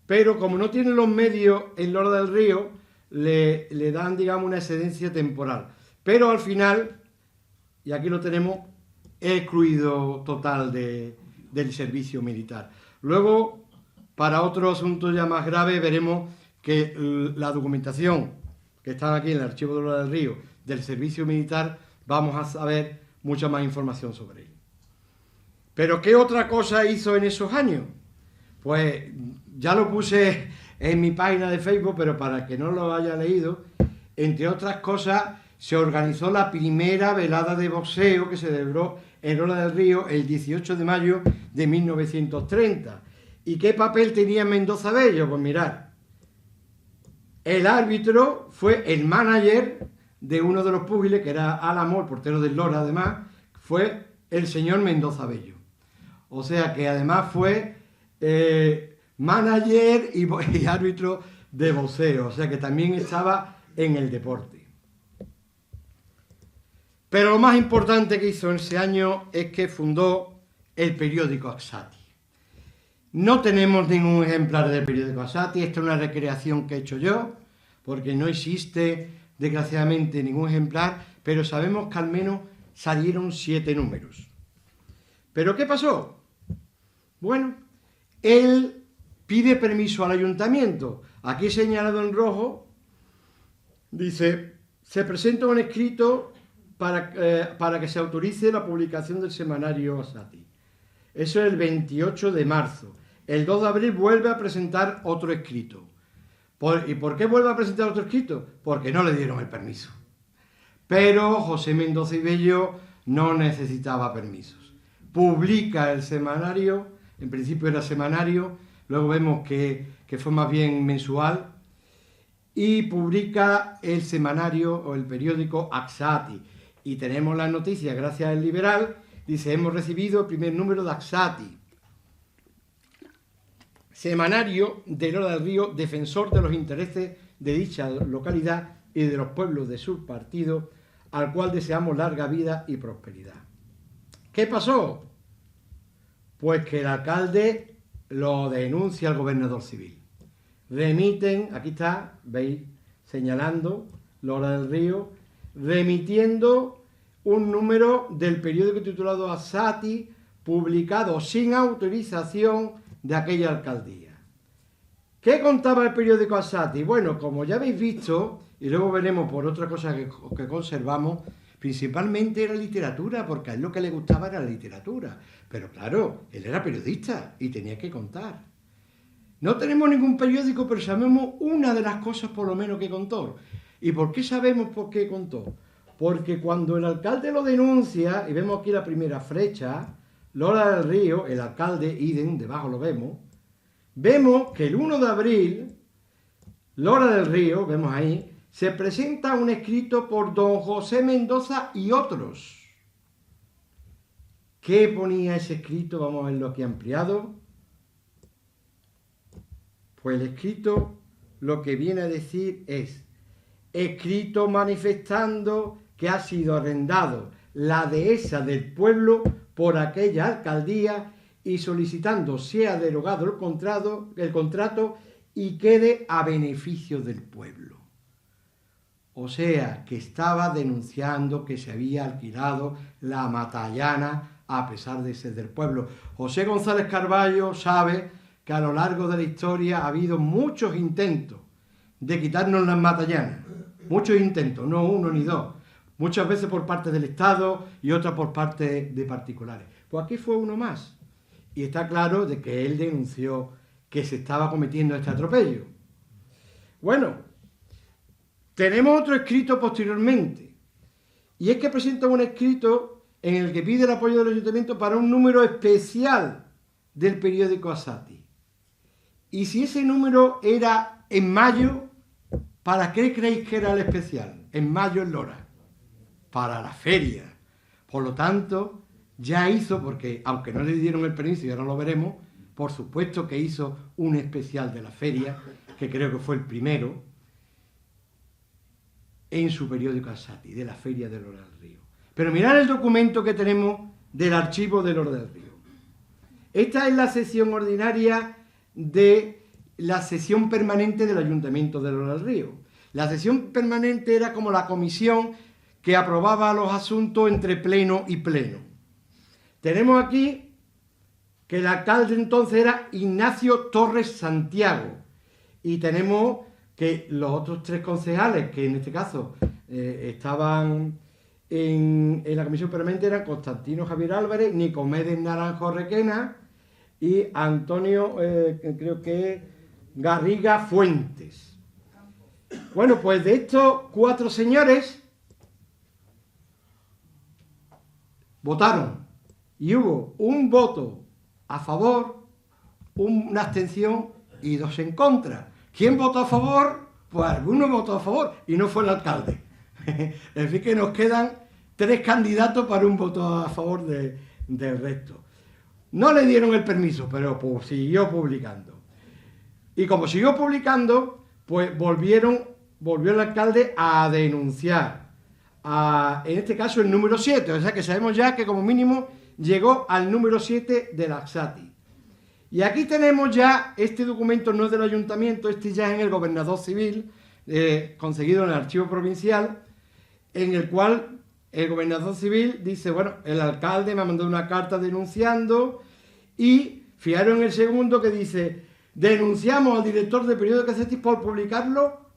pero como no tiene los medios en Lora del Río, le dan, digamos, una excedencia temporal. Pero al final, y aquí lo tenemos, excluido total del servicio militar. Luego, para otro asunto ya más grave, veremos que la documentación que está aquí en el archivo de Lora del Río del servicio militar, vamos a saber mucha más información sobre él. ¿Pero qué otra cosa hizo en esos años? Pues ya lo puse en mi página de Facebook, pero para el que no lo haya leído, entre otras cosas, se organizó la primera velada de boxeo que se celebró en Lora del Río el 18 de mayo de 1930. ¿Y qué papel tenía Mendoza Bello? Pues mirad, el árbitro fue el manager de uno de los púgiles, que era Álamo, el portero del Lora, además, fue el señor Mendoza Bello. O sea que además fue manager y árbitro de boxeo, o sea que también estaba en el deporte. Pero lo más importante que hizo en ese año es que fundó el periódico Acsati. No tenemos ningún ejemplar del periódico Acsati, esta es una recreación que he hecho yo, porque no existe, desgraciadamente, ningún ejemplar, pero sabemos que al menos salieron 7 números. ¿Pero qué pasó? Bueno, él pide permiso al ayuntamiento. Aquí señalado en rojo, dice, se presenta un escrito para que se autorice la publicación del semanario Acsati. Eso es el 28 de marzo. El 2 de abril vuelve a presentar otro escrito. ¿Y por qué vuelve a presentar otro escrito? Porque no le dieron el permiso. Pero José Mendoza y Bello no necesitaba permisos. Publica el semanario, en principio era semanario, luego vemos que fue más bien mensual, y publica el semanario o el periódico Acsati. Y tenemos la noticia, gracias al Liberal, dice, hemos recibido el primer número de Acsati, semanario de Lora del Río, defensor de los intereses de dicha localidad y de los pueblos de su partido, al cual deseamos larga vida y prosperidad. ¿Qué pasó? Pues que el alcalde lo denuncia al gobernador civil. Remiten, aquí está, veis, señalando, Lora del Río, remitiendo un número del periódico titulado Acsati, publicado sin autorización de aquella alcaldía. ¿Qué contaba el periódico Acsati? Bueno, como ya habéis visto, y luego veremos por otra cosa que conservamos, principalmente era literatura, porque a él lo que le gustaba era la literatura. Pero claro, él era periodista y tenía que contar. No tenemos ningún periódico, pero sabemos una de las cosas por lo menos que contó. ¿Y por qué sabemos por qué contó? Porque cuando el alcalde lo denuncia, y vemos aquí la primera flecha, Lora del Río, el alcalde, idem, debajo lo vemos que el 1 de abril, Lora del Río, vemos ahí, se presenta un escrito por don José Mendoza y otros. ¿Qué ponía ese escrito? Vamos a verlo aquí ampliado. Pues el escrito lo que viene a decir es, escrito manifestando que ha sido arrendado la dehesa del pueblo por aquella alcaldía y solicitando sea derogado el contrato y quede a beneficio del pueblo. O sea, que estaba denunciando que se había alquilado la Matallana a pesar de ser del pueblo. José González Carballo sabe que a lo largo de la historia ha habido muchos intentos de quitarnos las Matallanas. Muchos intentos, no uno ni dos. Muchas veces por parte del Estado y otras por parte de particulares. Pues aquí fue uno más. Y está claro de que él denunció que se estaba cometiendo este atropello. Bueno, tenemos otro escrito posteriormente. Y es que presenta un escrito en el que pide el apoyo del ayuntamiento para un número especial del periódico Acsati. Y si ese número era en mayo, ¿para qué creéis que era el especial? En mayo en Lora. Para la feria. Por lo tanto, ya hizo, porque aunque no le dieron el permiso y ahora lo veremos, por supuesto que hizo un especial de la feria, que creo que fue el primero, en su periódico Acsati, de la feria de Lora del Río. Pero mirad el documento que tenemos del archivo de Lora del Río. Esta es la sesión ordinaria de la sesión permanente del Ayuntamiento de Lora del Río. La sesión permanente era como la comisión que aprobaba los asuntos entre pleno y pleno. Tenemos aquí que el alcalde entonces era Ignacio Torres Santiago y tenemos que los otros 3 concejales, que en este caso estaban en la comisión permanente, eran Constantino Javier Álvarez, Nicomedes Naranjo Requena y Antonio, creo que Garriga Fuentes. Bueno, pues de estos 4 señores votaron y hubo un voto a favor, una abstención y 2 en contra. ¿Quién votó a favor? Pues alguno votó a favor y no fue el alcalde. Es decir, que nos quedan 3 candidatos para un voto a favor del resto. No le dieron el permiso, pero pues, siguió publicando. Y como siguió publicando, pues volvió el alcalde a denunciar. En este caso el número 7, o sea que sabemos ya que como mínimo llegó al número 7 del Acsati. Y aquí tenemos ya, este documento no es del ayuntamiento, este ya es en el gobernador civil, conseguido en el archivo provincial, en el cual el gobernador civil dice, bueno, el alcalde me ha mandado una carta denunciando, y fijaros en el segundo que dice, denunciamos al director de periódico Acsati por publicarlo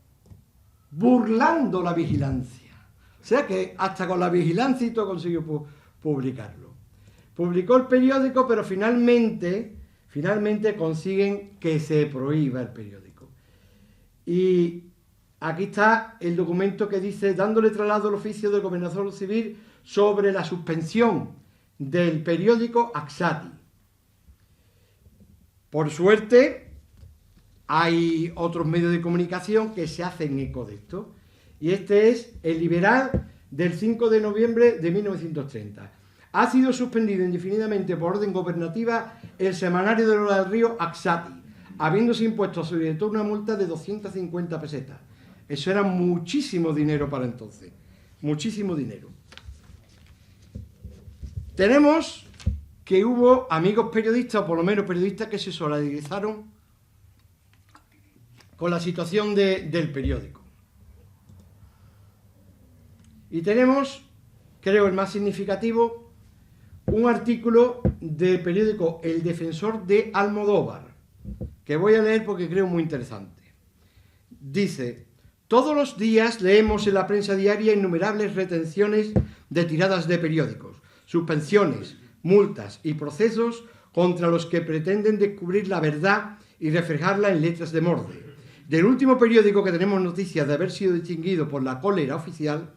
burlando la vigilancia. O sea que hasta con la vigilancia y todo consiguió publicarlo. Publicó el periódico, pero finalmente consiguen que se prohíba el periódico. Y aquí está el documento que dice, dándole traslado al oficio del gobernador civil sobre la suspensión del periódico Acsati. Por suerte, hay otros medios de comunicación que se hacen eco de esto. Y este es El Liberal del 5 de noviembre de 1930. Ha sido suspendido indefinidamente por orden gobernativa el semanario de Lola del Río Acsati, habiéndose impuesto a su director una multa de 250 pesetas. Eso era muchísimo dinero para entonces. Muchísimo dinero. Tenemos que hubo amigos periodistas, o por lo menos periodistas, que se solidarizaron con la situación del periódico. Y tenemos, creo el más significativo, un artículo del periódico El Defensor de Almodóvar, que voy a leer porque creo muy interesante. Dice, todos los días leemos en la prensa diaria innumerables retenciones de tiradas de periódicos, suspensiones, multas y procesos contra los que pretenden descubrir la verdad y reflejarla en letras de morde. Del último periódico que tenemos noticias de haber sido distinguido por la cólera oficial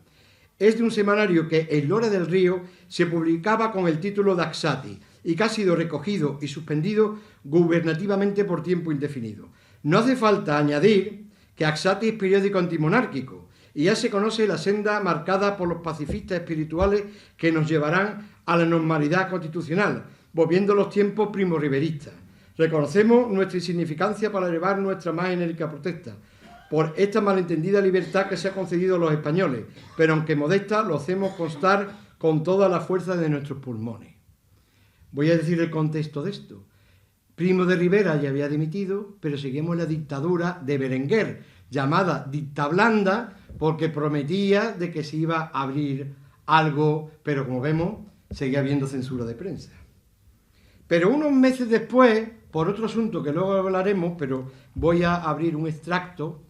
es de un semanario que en Lola del Río se publicaba con el título de Acsati y que ha sido recogido y suspendido gubernativamente por tiempo indefinido. No hace falta añadir que Acsati es periódico antimonárquico y ya se conoce la senda marcada por los pacifistas espirituales que nos llevarán a la normalidad constitucional, volviendo los tiempos primorriveristas. Reconocemos nuestra insignificancia para elevar nuestra más enérgica protesta por esta malentendida libertad que se ha concedido a los españoles, pero aunque modesta, lo hacemos constar con toda la fuerza de nuestros pulmones. Voy a decir el contexto de esto. Primo de Rivera ya había dimitido, pero seguimos la dictadura de Berenguer, llamada dicta blanda, porque prometía de que se iba a abrir algo, pero como vemos, seguía habiendo censura de prensa. Pero unos meses después, por otro asunto que luego hablaremos, pero voy a abrir un extracto,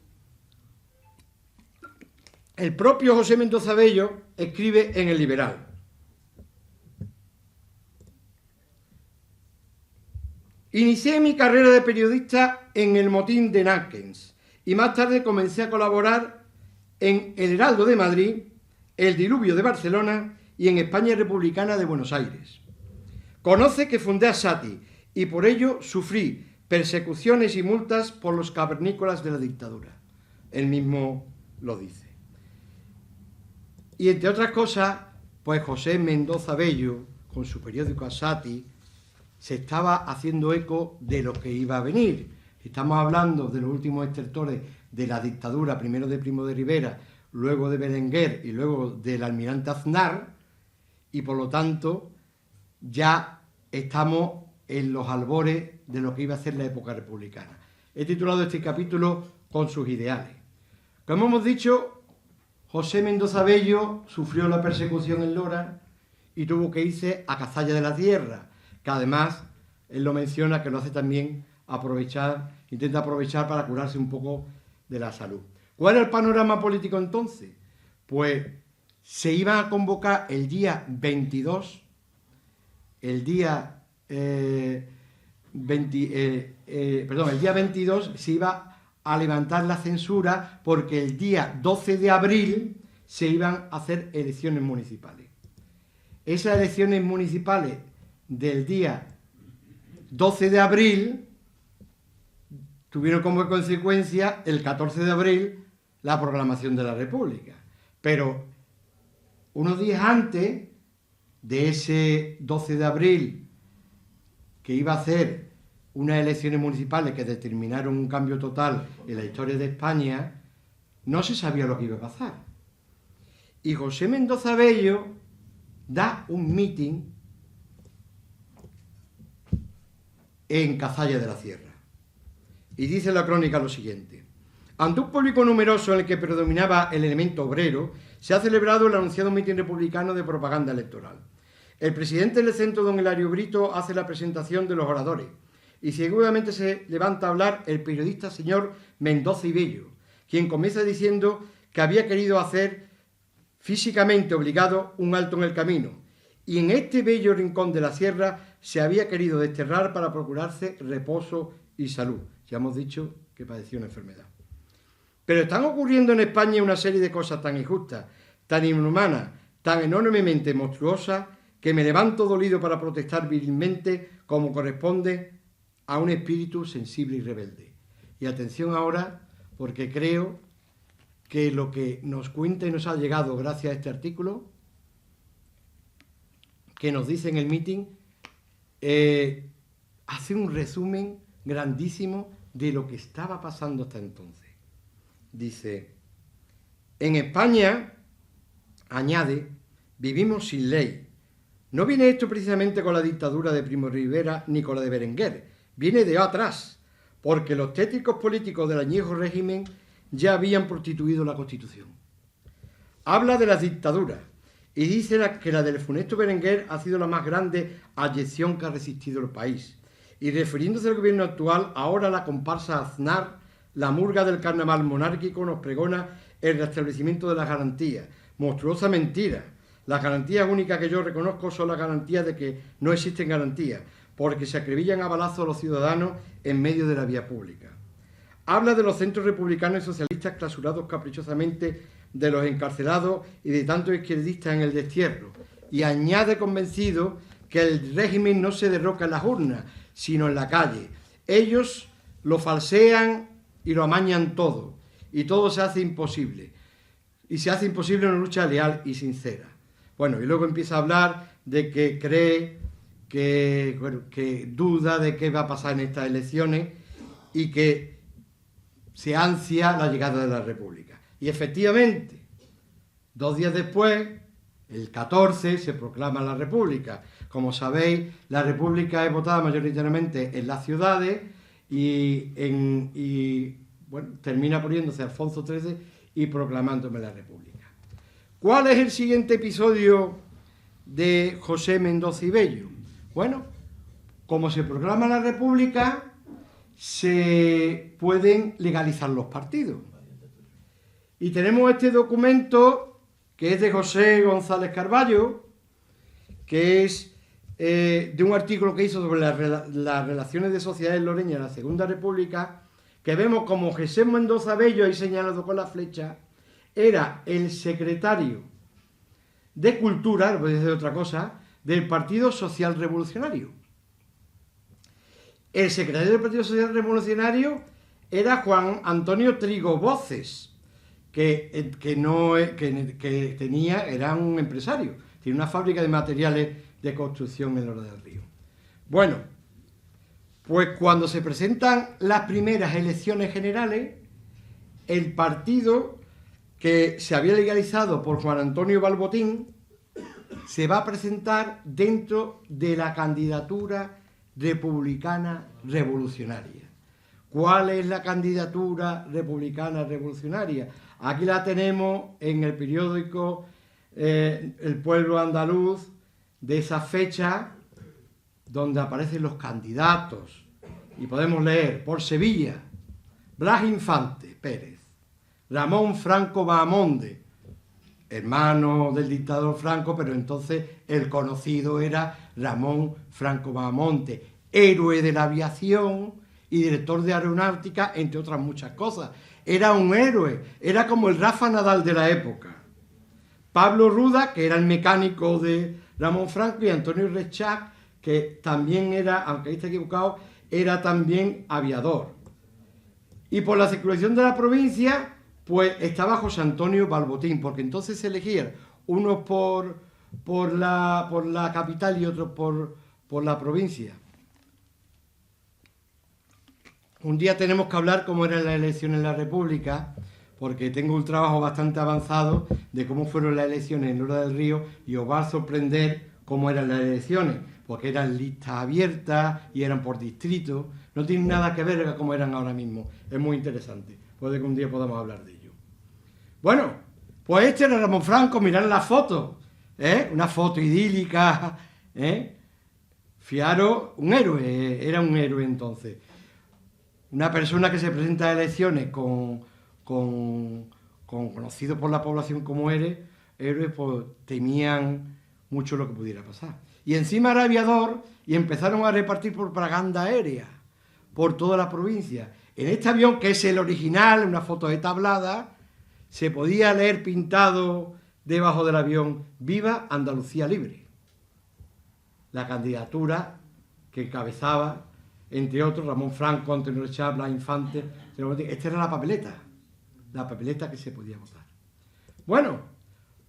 el propio José Mendoza Bello escribe en El Liberal. Inicié mi carrera de periodista en el motín de Nàquens y más tarde comencé a colaborar en El Heraldo de Madrid, El Diluvio de Barcelona y en España Republicana de Buenos Aires. Conoce que fundé Acsati y por ello sufrí persecuciones y multas por los cavernícolas de la dictadura. Él mismo lo dice. Y entre otras cosas, pues José Mendoza Bello, con su periódico Acsati, se estaba haciendo eco de lo que iba a venir. Estamos hablando de los últimos estertores de la dictadura, primero de Primo de Rivera, luego de Berenguer y luego del almirante Aznar, y por lo tanto ya estamos en los albores de lo que iba a ser la época republicana. He titulado este capítulo Con sus ideales. Como hemos dicho, José Mendoza Bello sufrió la persecución en Lora y tuvo que irse a Cazalla de la Tierra, que además él lo menciona que lo hace también intenta aprovechar para curarse un poco de la salud. ¿Cuál era el panorama político entonces? Pues se iban a convocar el día 22, el día 22 se iba a levantar la censura porque el día 12 de abril se iban a hacer elecciones municipales. Esas elecciones municipales del día 12 de abril tuvieron como consecuencia el 14 de abril la proclamación de la República. Pero unos días antes de ese 12 de abril, que iba a hacer unas elecciones municipales que determinaron un cambio total en la historia de España, no se sabía lo que iba a pasar. Y José Mendoza Bello da un mitin en Cazalla de la Sierra. Y dice la crónica lo siguiente: ante un público numeroso en el que predominaba el elemento obrero, se ha celebrado el anunciado mitin republicano de propaganda electoral. El presidente del centro, don Hilario Brito, hace la presentación de los oradores y seguramente se levanta a hablar el periodista señor Mendoza y Bello, quien comienza diciendo que había querido hacer físicamente obligado un alto en el camino y en este bello rincón de la sierra se había querido desterrar para procurarse reposo y salud. Ya hemos dicho que padecía una enfermedad. Pero están ocurriendo en España una serie de cosas tan injustas, tan inhumanas, tan enormemente monstruosas, que me levanto dolido para protestar virilmente como corresponde a un espíritu sensible y rebelde. Y atención ahora, porque creo que lo que nos cuenta y nos ha llegado gracias a este artículo, que nos dice en el mitin, hace un resumen grandísimo de lo que estaba pasando hasta entonces. Dice: en España, añade, vivimos sin ley. No viene esto precisamente con la dictadura de Primo de Rivera ni con la de Berenguer, viene de atrás, porque los tétricos políticos del añejo régimen ya habían prostituido la Constitución. Habla de las dictaduras y dice que la del funesto Berenguer ha sido la más grande abyección que ha resistido el país. Y refiriéndose al gobierno actual, ahora la comparsa Aznar, la murga del carnaval monárquico, nos pregona el restablecimiento de las garantías. Monstruosa mentira. Las garantías únicas que yo reconozco son las garantías de que no existen garantías, porque se acribillan a balazos los ciudadanos en medio de la vía pública. Habla de los centros republicanos y socialistas clausurados caprichosamente, de los encarcelados y de tantos izquierdistas en el destierro. Y añade convencido que el régimen no se derroca en las urnas, sino en la calle. Ellos lo falsean y lo amañan todo, y todo se hace imposible. Y se hace imposible una lucha leal y sincera. Bueno, y luego empieza a hablar de que cree, que duda de qué va a pasar en estas elecciones y que se ansia la llegada de la República. Y efectivamente, 2 días después, el 14, se proclama la República. Como sabéis, la República es votada mayoritariamente en las ciudades y bueno, termina poniéndose Alfonso XIII y proclamándome la República. ¿Cuál es el siguiente episodio de José Mendoza y Bello? Bueno, como se proclama la República, se pueden legalizar los partidos. Y tenemos este documento que es de José González Carballo, que es de un artículo que hizo sobre las relaciones de sociedades loreñas en la Segunda República, que vemos como José Mendoza Bello, ahí señalado con la flecha, era el secretario de Cultura, no puede decir otra cosa, del Partido Social Revolucionario. El secretario del Partido Social Revolucionario era Juan Antonio Trigo Voces, que era un empresario, tiene una fábrica de materiales de construcción en Lora del Río. Bueno, pues cuando se presentan las primeras elecciones generales, el partido que se había legalizado por Juan Antonio Balbotín se va a presentar dentro de la candidatura republicana revolucionaria. ¿Cuál es la candidatura republicana revolucionaria? Aquí la tenemos en el periódico El Pueblo Andaluz de esa fecha, donde aparecen los candidatos y podemos leer: por Sevilla, Blas Infante Pérez, Ramón Franco Bahamonde, hermano del dictador Franco, pero entonces el conocido era Ramón Franco Bahamonde, héroe de la aviación y director de aeronáutica, entre otras muchas cosas. Era un héroe, era como el Rafa Nadal de la época. Pablo Ruda, que era el mecánico de Ramón Franco, y Antonio Rechac, que también era, aunque ahí está equivocado, era también aviador. Y por la circulación de la provincia, pues estaba José Antonio Balbotín, porque entonces se elegían unos por la capital y otros por la provincia. Un día tenemos que hablar cómo eran las elecciones en la República, porque tengo un trabajo bastante avanzado de cómo fueron las elecciones en Lora del Río y os va a sorprender cómo eran las elecciones, porque eran listas abiertas y eran por distrito. No tienen nada que ver con cómo eran ahora mismo. Es muy interesante. Puede que un día podamos hablar de ello. Bueno, pues este era Ramón Franco, mirad la foto, una foto idílica, Fiaro, un héroe, era un héroe entonces. Una persona que se presenta a elecciones con conocido por la población como héroes, pues temían mucho lo que pudiera pasar. Y encima era aviador y empezaron a repartir propaganda aérea por toda la provincia. En este avión, que es el original, una foto de tablada, se podía leer pintado debajo del avión: Viva Andalucía Libre. La candidatura que encabezaba, entre otros, Ramón Franco, Antonio Echar, Blas Infante. Esta era la papeleta que se podía votar. Bueno,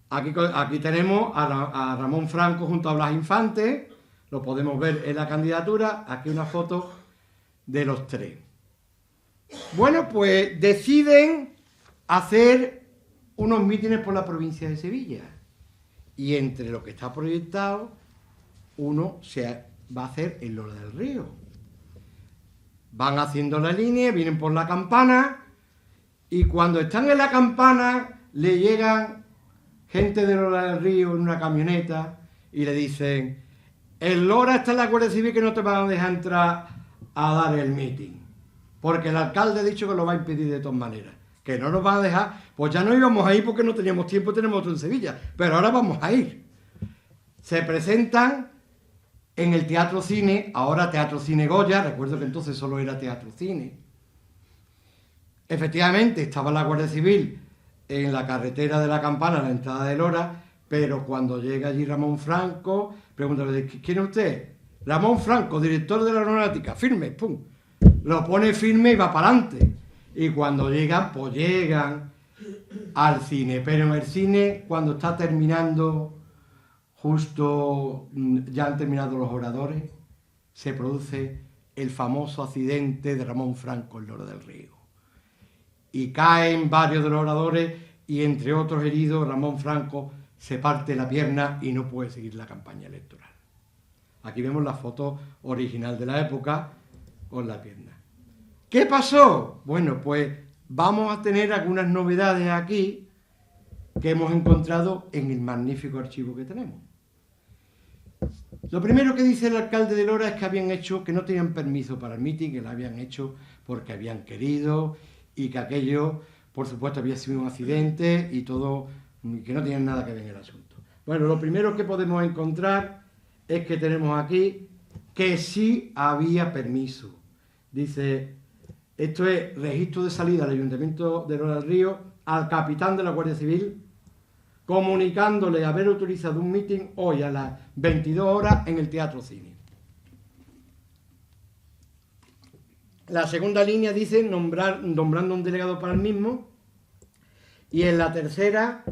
aquí tenemos a Ramón Franco junto a Blas Infante, lo podemos ver en la candidatura, aquí una foto de los tres. Bueno, pues deciden hacer unos mítines por la provincia de Sevilla, y entre lo que está proyectado, uno se va a hacer en Lora del Río. Van haciendo la línea, vienen por la Campana, y cuando están en la Campana le llegan gente de Lora del Río en una camioneta y le dicen: en Lora está la Guardia Civil, que no te van a dejar entrar a dar el mitin, porque el alcalde ha dicho que lo va a impedir de todas maneras, que no nos van a dejar. Pues ya no íbamos a ir porque no teníamos tiempo, tenemos otro en Sevilla, pero ahora vamos a ir. Se presentan en el Teatro Cine, ahora Teatro Cine Goya, recuerdo que entonces solo era Teatro Cine. Efectivamente, estaba la Guardia Civil en la carretera de la Campana, a la entrada de Lora, pero cuando llega allí Ramón Franco, pregúntale: ¿quién es usted? Ramón Franco, director de la Aeronáutica, firme, pum. Lo pone firme y va para adelante. Y cuando llegan, pues llegan al cine. Pero en el cine, cuando está terminando, justo ya han terminado los oradores, se produce el famoso accidente de Ramón Franco en Lora del Río. Y caen varios de los oradores y, entre otros heridos, Ramón Franco se parte la pierna y no puede seguir la campaña electoral. Aquí vemos la foto original de la época con la pierna. ¿Qué pasó? Bueno, pues vamos a tener algunas novedades aquí que hemos encontrado en el magnífico archivo que tenemos. Lo primero que dice el alcalde de Lora es que no tenían permiso para el mitin, que lo habían hecho porque habían querido, y que aquello, por supuesto, había sido un accidente y todo, que no tenían nada que ver en el asunto. Bueno, lo primero que podemos encontrar es que tenemos aquí que sí había permiso. Dice: esto es registro de salida al Ayuntamiento de Lora del Río, al capitán de la Guardia Civil, comunicándole haber autorizado un mitin hoy a las 22 horas en el Teatro Cine. La segunda línea dice nombrando un delegado para el mismo, y en la tercera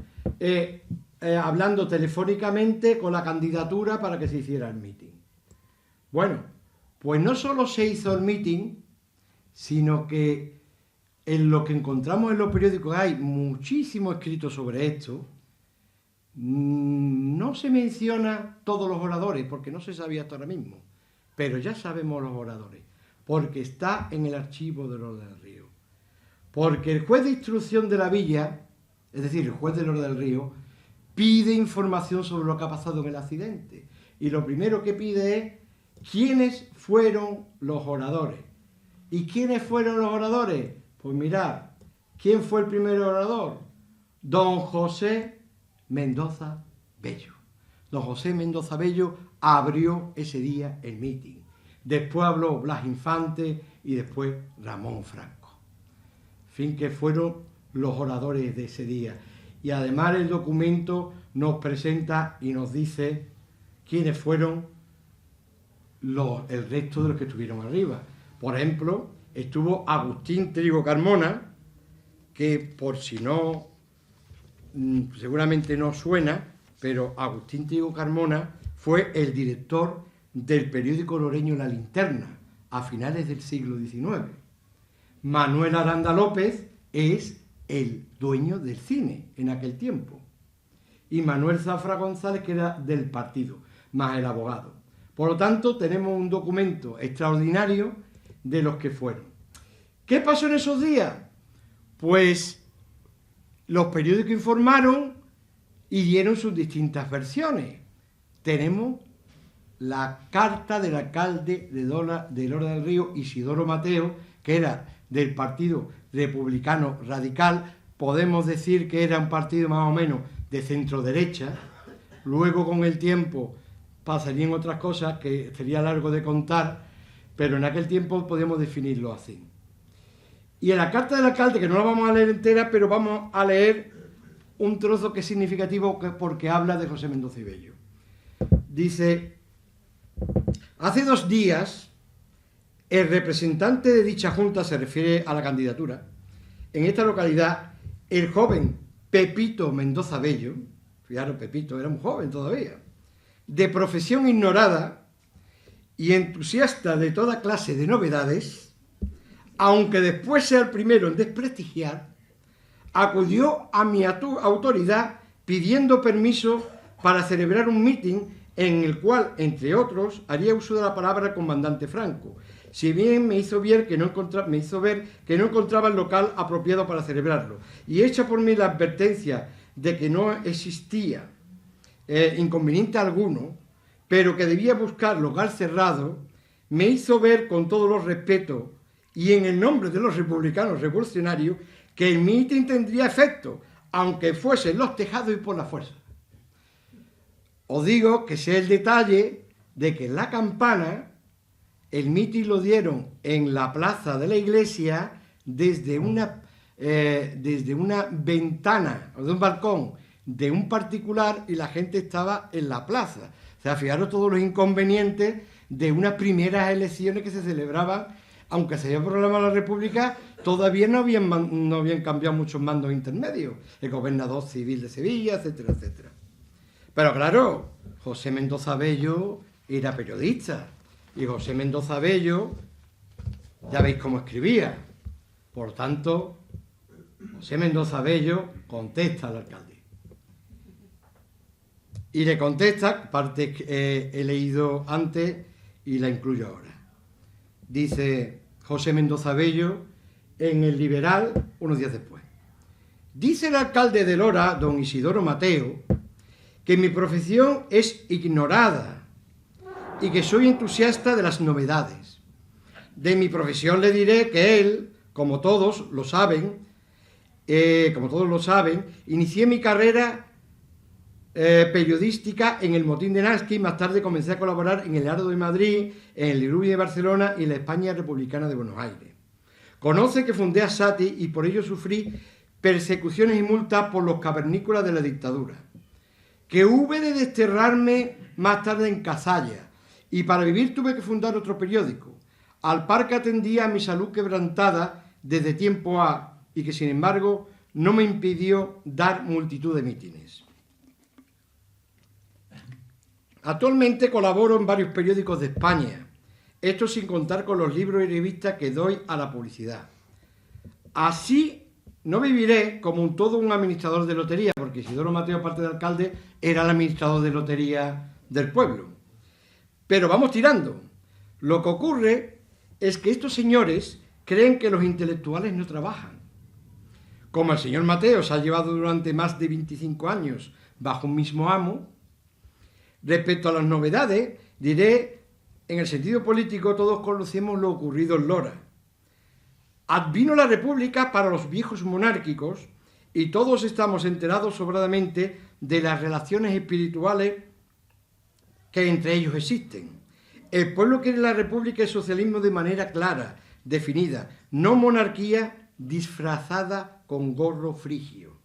hablando telefónicamente con la candidatura para que se hiciera el mitin. Bueno, pues no solo se hizo el mitin, sino que en lo que encontramos en los periódicos hay muchísimo escrito sobre esto. No se menciona todos los oradores porque no se sabía hasta ahora mismo, pero ya sabemos los oradores, porque está en el archivo de Lora del Río. Porque el juez de instrucción de la villa, es decir, el juez de Lora del Río, pide información sobre lo que ha pasado en el accidente. Y lo primero que pide es quiénes fueron los oradores. ¿Y quiénes fueron los oradores? Pues mirad, ¿quién fue el primer orador? Don José Mendoza Bello. Don José Mendoza Bello abrió ese día el mitin. Después habló Blas Infante y después Ramón Franco. En fin, que fueron los oradores de ese día. Y además el documento nos presenta y nos dice quiénes fueron el resto de los que estuvieron arriba. Por ejemplo, estuvo Agustín Trigo Carmona, que por si no, seguramente no suena, pero Agustín Trigo Carmona fue el director del periódico loreño La Linterna a finales del siglo XIX. Manuel Aranda López es el dueño del cine en aquel tiempo. Y Manuel Zafra González, que era del partido, más el abogado. Por lo tanto, tenemos un documento extraordinario de los que fueron. ¿Qué pasó en esos días? Pues los periódicos informaron y dieron sus distintas versiones. Tenemos la carta del alcalde de Lora del Río, Isidoro Mateo, que era del Partido Republicano Radical. Podemos decir que era un partido más o menos de centro-derecha. Luego, con el tiempo, pasarían otras cosas que sería largo de contar, pero en aquel tiempo podíamos definirlo así. Y en la carta del alcalde, que no la vamos a leer entera, pero vamos a leer un trozo que es significativo porque habla de José Mendoza y Bello. Dice: hace 2 días, el representante de dicha junta, se refiere a la candidatura, en esta localidad, el joven Pepito Mendoza Bello, fijaros, Pepito era un joven todavía, de profesión ignorada y entusiasta de toda clase de novedades, aunque después sea el primero en desprestigiar, acudió a mi autoridad pidiendo permiso para celebrar un mitin en el cual, entre otros, haría uso de la palabra el comandante Franco, si bien me hizo ver que no encontraba el local apropiado para celebrarlo, y hecha por mí la advertencia de que no existía inconveniente alguno, pero que debía buscar local cerrado, me hizo ver con todos los respetos y en el nombre de los republicanos revolucionarios que el mitin tendría efecto, aunque fuese en los tejados y por la fuerza. Os digo que sé el detalle de que en la Campana el mitin lo dieron en la plaza de la iglesia desde una ventana o de un balcón de un particular, y la gente estaba en la plaza. O sea, fijaros todos los inconvenientes de unas primeras elecciones que se celebraban, aunque se había proclamado la República, todavía no habían cambiado muchos mandos intermedios, el gobernador civil de Sevilla, etcétera, etcétera. Pero claro, José Mendoza Bello era periodista, y José Mendoza Bello, ya veis cómo escribía. Por tanto, José Mendoza Bello contesta al alcalde. Y le contesta, parte que he leído antes y la incluyo ahora. Dice José Mendoza Bello en El Liberal, unos días después. Dice el alcalde de Lora, don Isidoro Mateo, que mi profesión es ignorada y que soy entusiasta de las novedades. De mi profesión le diré que él, como todos lo saben, inicié mi carrera periodística en el Motín de Nasqui, más tarde comencé a colaborar en el Heraldo de Madrid, en el Irubi de Barcelona y en la España Republicana de Buenos Aires. Conoce que fundé a Sati y por ello sufrí persecuciones y multas por los cavernícolas de la dictadura. Que hube de desterrarme más tarde en Cazalla y para vivir tuve que fundar otro periódico, al par que atendía a mi salud quebrantada desde tiempo y que sin embargo no me impidió dar multitud de mítines. Actualmente colaboro en varios periódicos de España, esto sin contar con los libros y revistas que doy a la publicidad. Así no viviré como todo un administrador de lotería, porque Isidoro Mateo, aparte de alcalde, era el administrador de lotería del pueblo. Pero vamos tirando. Lo que ocurre es que estos señores creen que los intelectuales no trabajan. Como el señor Mateo se ha llevado durante más de 25 años bajo un mismo amo, respecto a las novedades, diré, en el sentido político todos conocemos lo ocurrido en Lora. Advino la República para los viejos monárquicos y todos estamos enterados sobradamente de las relaciones espirituales que entre ellos existen. El pueblo quiere la República y el socialismo de manera clara, definida, no monarquía disfrazada con gorro frigio.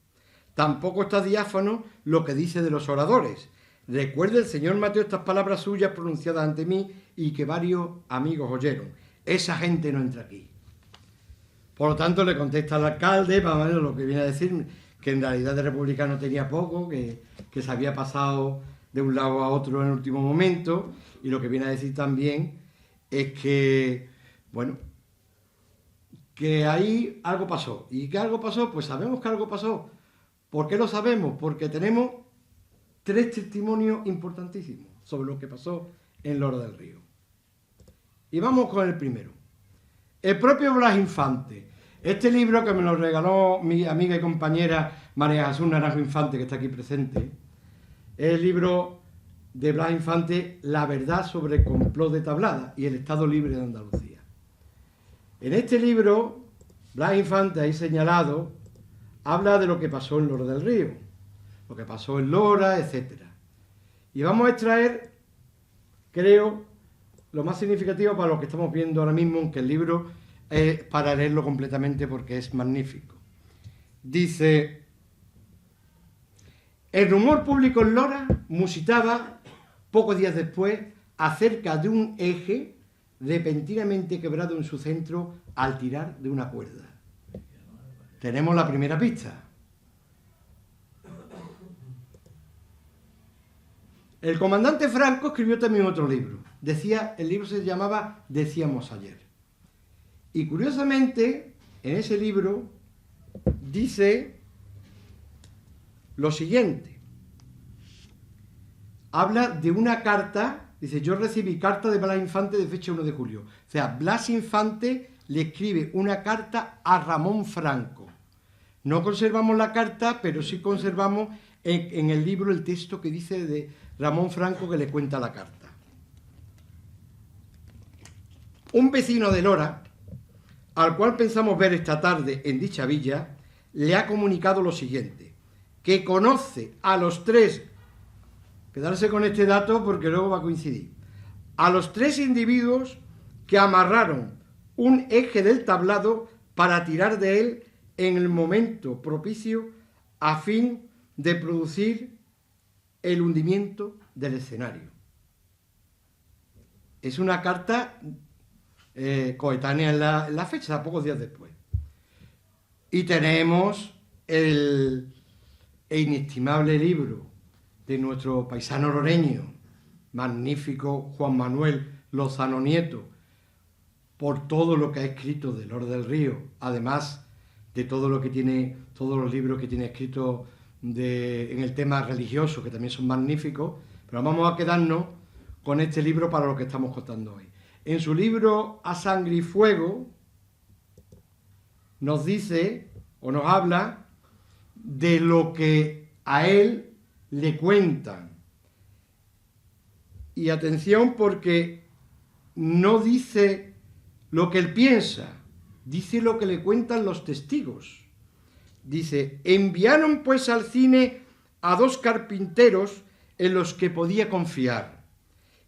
Tampoco está diáfano lo que dice de los oradores. Recuerde el señor Mateo estas palabras suyas pronunciadas ante mí y que varios amigos oyeron. Esa gente no entra aquí. Por lo tanto, le contesta al alcalde, más o menos lo que viene a decir, que en realidad de republicano tenía poco, que se había pasado de un lado a otro en el último momento, y lo que viene a decir también es que, bueno, que ahí algo pasó. ¿Y qué algo pasó? Pues sabemos que algo pasó. ¿Por qué lo sabemos? Porque tenemos 3 testimonios importantísimos sobre lo que pasó en Lora del Río. Y vamos con el primero. El propio Blas Infante. Este libro que me lo regaló mi amiga y compañera María Jesús Naranjo Infante, que está aquí presente, es el libro de Blas Infante, La verdad sobre el complot de Tablada y el Estado Libre de Andalucía. En este libro, Blas Infante, ahí señalado, habla de lo que pasó en Lora del Río, lo que pasó en Lora, etc. Y vamos a extraer, creo, lo más significativo para lo que estamos viendo ahora mismo, aunque el libro es para leerlo completamente porque es magnífico. Dice: el rumor público en Lora musitaba, pocos días después, acerca de un eje repentinamente quebrado en su centro al tirar de una cuerda. Tenemos la primera pista. El comandante Franco escribió también otro libro. El libro se llamaba Decíamos ayer. Y curiosamente, en ese libro dice lo siguiente. Habla de una carta, dice: yo recibí carta de Blas Infante de fecha 1 de julio. O sea, Blas Infante le escribe una carta a Ramón Franco. No conservamos la carta, pero sí conservamos en el libro el texto que dice de Ramón Franco, que le cuenta la carta. Un vecino de Lora, al cual pensamos ver esta tarde en dicha villa, le ha comunicado lo siguiente: que conoce a los 3, quedarse con este dato porque luego va a coincidir, a los 3 individuos que amarraron un eje del tablado para tirar de él en el momento propicio a fin de producir el hundimiento del escenario. Es una carta coetánea en la fecha, pocos días después. Y tenemos el inestimable libro de nuestro paisano loreño, magnífico Juan Manuel Lozano Nieto, por todo lo que ha escrito de Lora del Río, además de todo lo que tiene, todos los libros que tiene escrito en el tema religioso, que también son magníficos, pero vamos a quedarnos con este libro para lo que estamos contando hoy. En su libro A Sangre y Fuego nos dice, o nos habla, de lo que a él le cuentan. Y atención, porque no dice lo que él piensa, dice lo que le cuentan los testigos. Dice: enviaron pues al cine a 2 carpinteros en los que podía confiar,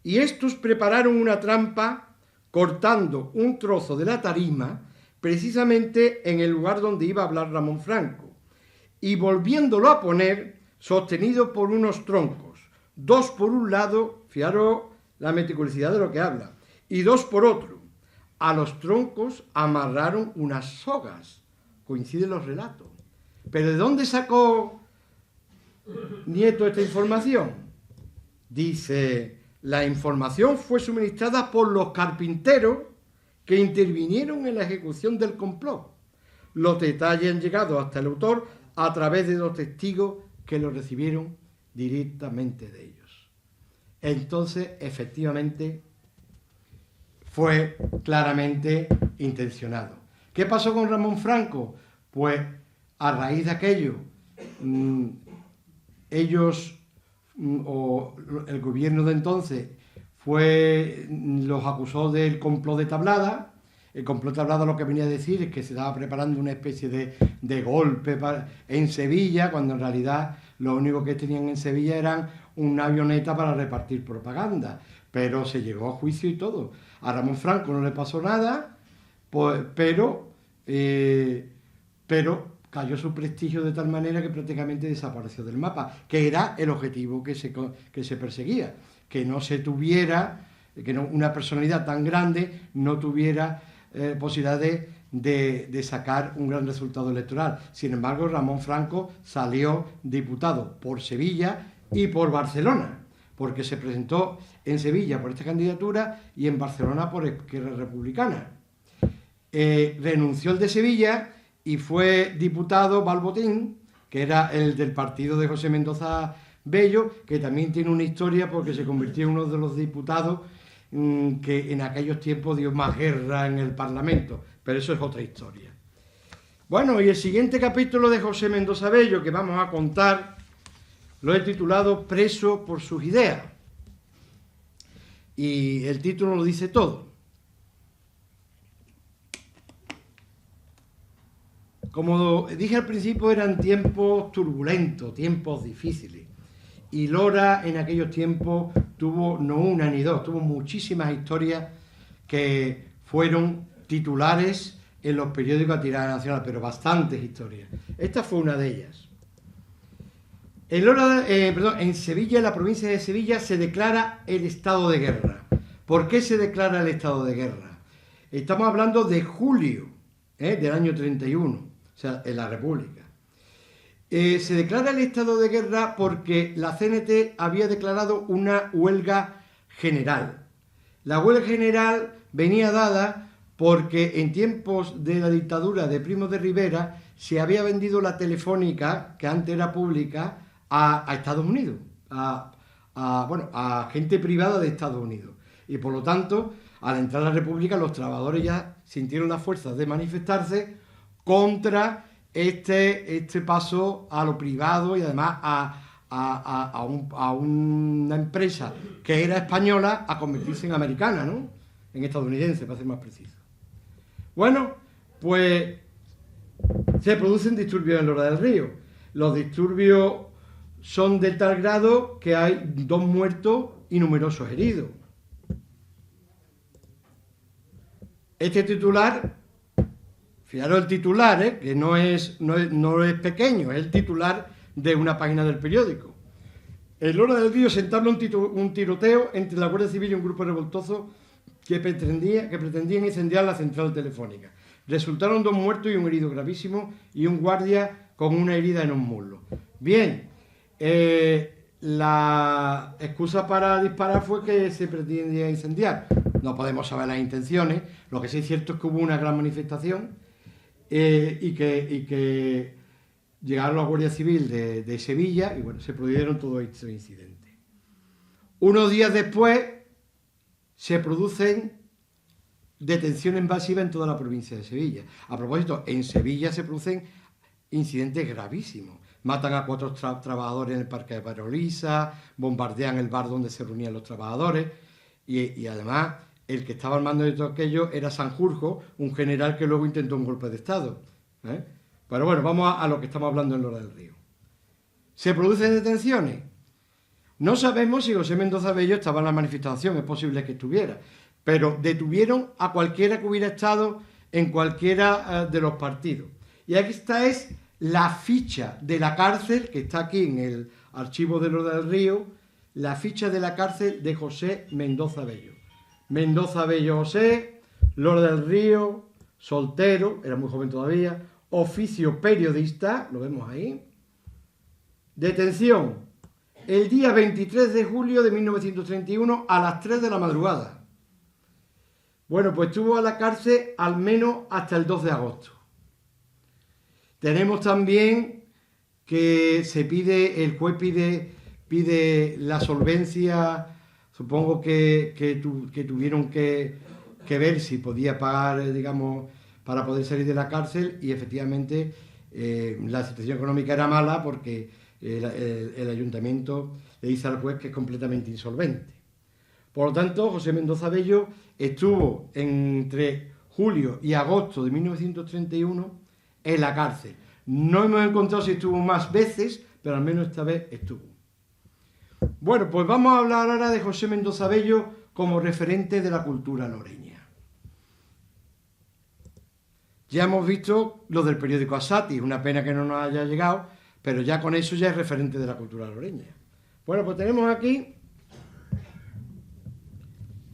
y estos prepararon una trampa cortando un trozo de la tarima precisamente en el lugar donde iba a hablar Ramón Franco, y volviéndolo a poner sostenido por unos troncos, 2 por un lado, fijaros la meticulosidad de lo que habla, y 2 por otro. A los troncos amarraron unas sogas. Coinciden los relatos. ¿Pero de dónde sacó Nieto esta información? Dice: la información fue suministrada por los carpinteros que intervinieron en la ejecución del complot. Los detalles han llegado hasta el autor a través de 2 testigos que lo recibieron directamente de ellos. Entonces, efectivamente, fue claramente intencionado. ¿Qué pasó con Ramón Franco? Pues a raíz de aquello, o el gobierno de entonces los acusó del complot de Tablada. El complot de Tablada lo que venía a decir es que se estaba preparando una especie de golpe en Sevilla, cuando en realidad lo único que tenían en Sevilla eran una avioneta para repartir propaganda, pero se llegó a juicio y todo. A Ramón Franco no le pasó nada, pues, pero cayó su prestigio de tal manera que prácticamente desapareció del mapa, que era el objetivo que se perseguía, que no se tuviera, que una personalidad tan grande no tuviera posibilidades de sacar un gran resultado electoral. Sin embargo, Ramón Franco salió diputado por Sevilla y por Barcelona, porque se presentó en Sevilla por esta candidatura y en Barcelona por Esquerra Republicana. Renunció el de Sevilla y fue diputado Balbotín, que era el del partido de José Mendoza Bello, que también tiene una historia porque se convirtió en uno de los diputados que en aquellos tiempos dio más guerra en el Parlamento, pero eso es otra historia. Bueno, y el siguiente capítulo de José Mendoza Bello que vamos a contar lo he titulado Preso por sus ideas, y el título lo dice todo. Como dije al principio, eran tiempos turbulentos, tiempos difíciles. Y Lora en aquellos tiempos tuvo no una ni dos, tuvo muchísimas historias que fueron titulares en los periódicos a tirada nacional, pero bastantes historias. Esta fue una de ellas. En Sevilla, en la provincia de Sevilla, se declara el estado de guerra. ¿Por qué se declara el estado de guerra? Estamos hablando de julio del año 31, o sea, en la República. Se declara el estado de guerra porque la CNT había declarado una huelga general. La huelga general venía dada porque en tiempos de la dictadura de Primo de Rivera se había vendido la Telefónica, que antes era pública, a Estados Unidos, a gente privada de Estados Unidos. Y por lo tanto, al entrar a la República, los trabajadores ya sintieron las fuerzas de manifestarse contra este paso a lo privado y además a una empresa que era española a convertirse en americana, ¿no? En estadounidense, para ser más preciso. Bueno, pues se producen disturbios en Lora del Río. Los disturbios son de tal grado que hay 2 muertos y numerosos heridos. Este titular, fijaros el titular, que no es pequeño, es el titular de una página del periódico. En Lora del Río se entabla un tiroteo entre la Guardia Civil y un grupo revoltoso que pretendían incendiar la central telefónica. Resultaron 2 muertos y un herido gravísimo y un guardia con una herida en un muslo. Bien, la excusa para disparar fue que se pretendía incendiar. No podemos saber las intenciones, lo que sí es cierto es que hubo una gran manifestación y que llegaron la Guardia Civil de Sevilla y bueno, se produjeron todos estos incidentes. Unos días después se producen detenciones masivas en toda la provincia de Sevilla. A propósito, en Sevilla se producen incidentes gravísimos. Matan a 4 trabajadores en el Parque de Parolisa, bombardean el bar donde se reunían los trabajadores y además el que estaba al mando de todo aquello era Sanjurjo, un general que luego intentó un golpe de Estado. Pero bueno, vamos a lo que estamos hablando en Lora del Río. ¿Se producen detenciones? No sabemos si José Mendoza Bello estaba en la manifestación, es posible que estuviera, pero detuvieron a cualquiera que hubiera estado en cualquiera de los partidos. Y aquí es la ficha de la cárcel, que está aquí en el archivo de Lora del Río, la ficha de la cárcel de José Mendoza Bello. Mendoza Bello José, Lora del Río, soltero, era muy joven todavía, oficio periodista, lo vemos ahí. Detención, el día 23 de julio de 1931 a las 3 de la madrugada. Bueno, pues estuvo a la cárcel al menos hasta el 2 de agosto. Tenemos también que el juez pide la solvencia, supongo que tuvieron que ver si podía pagar, digamos, para poder salir de la cárcel y efectivamente la situación económica era mala porque el ayuntamiento le dice al juez que es completamente insolvente. Por lo tanto, José Mendoza Bello estuvo entre julio y agosto de 1931 en la cárcel. No hemos encontrado si estuvo más veces, pero al menos esta vez estuvo. Bueno, pues vamos a hablar ahora de José Mendoza Bello como referente de la cultura loreña. Ya hemos visto lo del periódico Asati, una pena que no nos haya llegado, pero ya con eso ya es referente de la cultura loreña. Bueno, pues tenemos aquí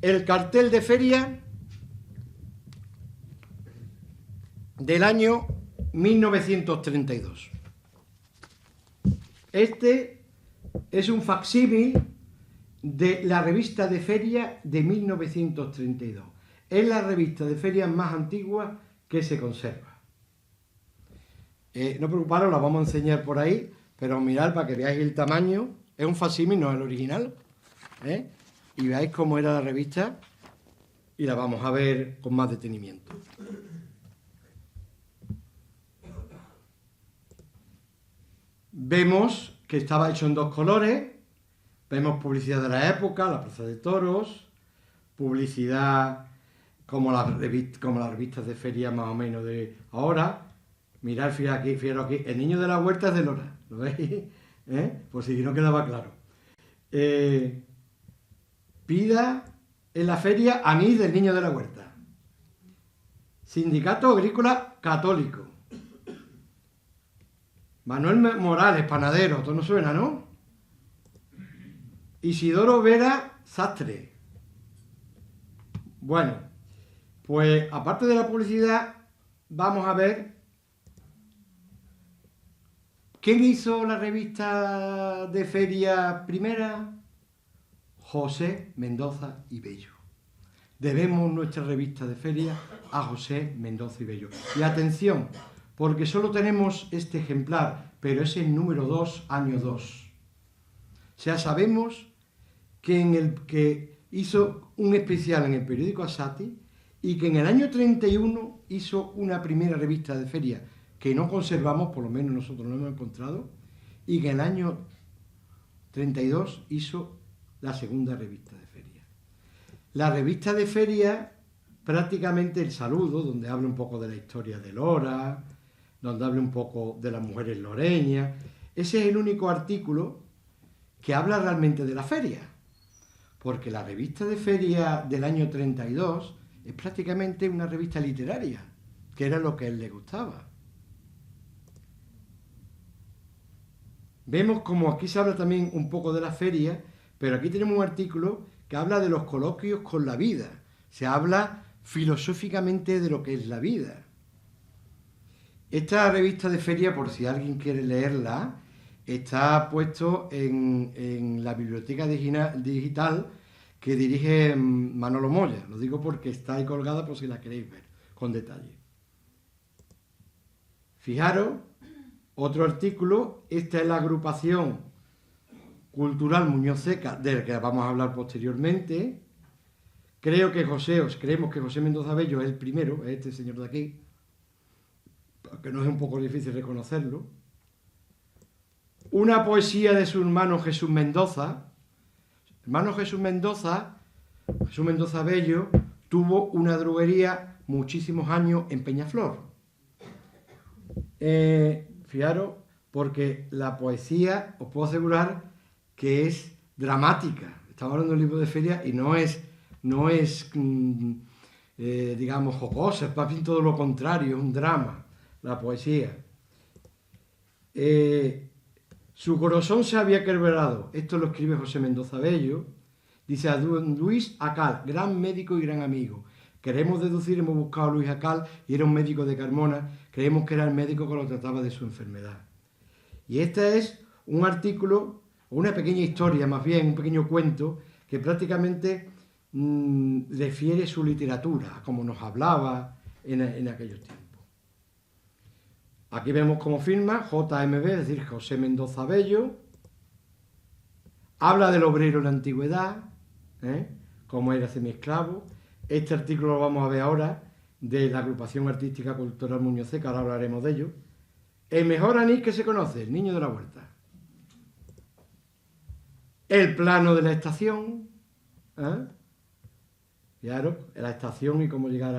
el cartel de feria del año 1932. Este es un facsímil de la revista de feria de 1932. Es la revista de ferias más antigua que se conserva. No preocuparos, la vamos a enseñar por ahí, pero mirad para que veáis el tamaño. Es un facsímil, no es el original, ¿eh? Y veáis cómo era la revista y la vamos a ver con más detenimiento. Vemos que estaba hecho en dos colores. Vemos publicidad de la época, la Plaza de Toros, publicidad como las revistas de feria más o menos de ahora. Mirad, fijaros aquí, el niño de la huerta es de Lora, ¿lo veis? Por si no quedaba claro. Pida en la feria anís del niño de la huerta. Sindicato Agrícola Católico. Manuel Morales, panadero, todo no suena, ¿no? Isidoro Vera, sastre. Bueno, pues aparte de la publicidad, vamos a ver quién hizo la revista de feria primera. José Mendoza y Bello. Debemos nuestra revista de feria a José Mendoza y Bello. Y atención, porque solo tenemos este ejemplar, pero es el número 2, año 2. O sea, sabemos que hizo un especial en el periódico Asati y que en el año 31 hizo una primera revista de feria que no conservamos, por lo menos nosotros no hemos encontrado, y que en el año 32 hizo la segunda revista de feria. La revista de feria, prácticamente el saludo, donde habla un poco de la historia de Lora, donde habla un poco de las mujeres loreñas, ese es el único artículo que habla realmente de la feria, porque la revista de feria del año 32 es prácticamente una revista literaria, que era lo que a él le gustaba. Vemos como aquí se habla también un poco de la feria, pero aquí tenemos un artículo que habla de los coloquios con la vida. Se habla filosóficamente de lo que es la vida. Esta revista de feria, por si alguien quiere leerla, está puesto en la biblioteca digital que dirige Manolo Moya. Lo digo porque está ahí colgada por si la queréis ver con detalle. Fijaros, otro artículo, esta es la agrupación cultural Muñoz Seca, del que vamos a hablar posteriormente. Creemos que José Mendoza Bello es el primero, es este señor de aquí, que no es un poco difícil reconocerlo. Una poesía de su hermano Jesús Mendoza. Hermano Jesús Mendoza Bello, tuvo una droguería muchísimos años en Peñaflor. Fijaros, porque la poesía, os puedo asegurar que es dramática. Estamos hablando de un libro de feria y no es digamos, jocosa, es más bien todo lo contrario, es un drama, la poesía. Su corazón se había quebrado. Esto lo escribe José Mendoza Bello. Dice a don Luis Acal, gran médico y gran amigo. Queremos deducir, hemos buscado a Luis Acal y era un médico de Carmona. Creemos que era el médico que lo trataba de su enfermedad. Y este es un artículo, una pequeña historia, más bien, un pequeño cuento, que prácticamente refiere su literatura, como nos hablaba en aquellos tiempos. Aquí vemos cómo firma JMB, es decir, José Mendoza Bello. Habla del obrero en la antigüedad, cómo era semiesclavo. Este artículo lo vamos a ver ahora, de la agrupación artística cultural Muñoz Seca, ahora hablaremos de ello. El mejor anís que se conoce, el niño de la huerta. El plano de la estación, claro, la estación y cómo llegar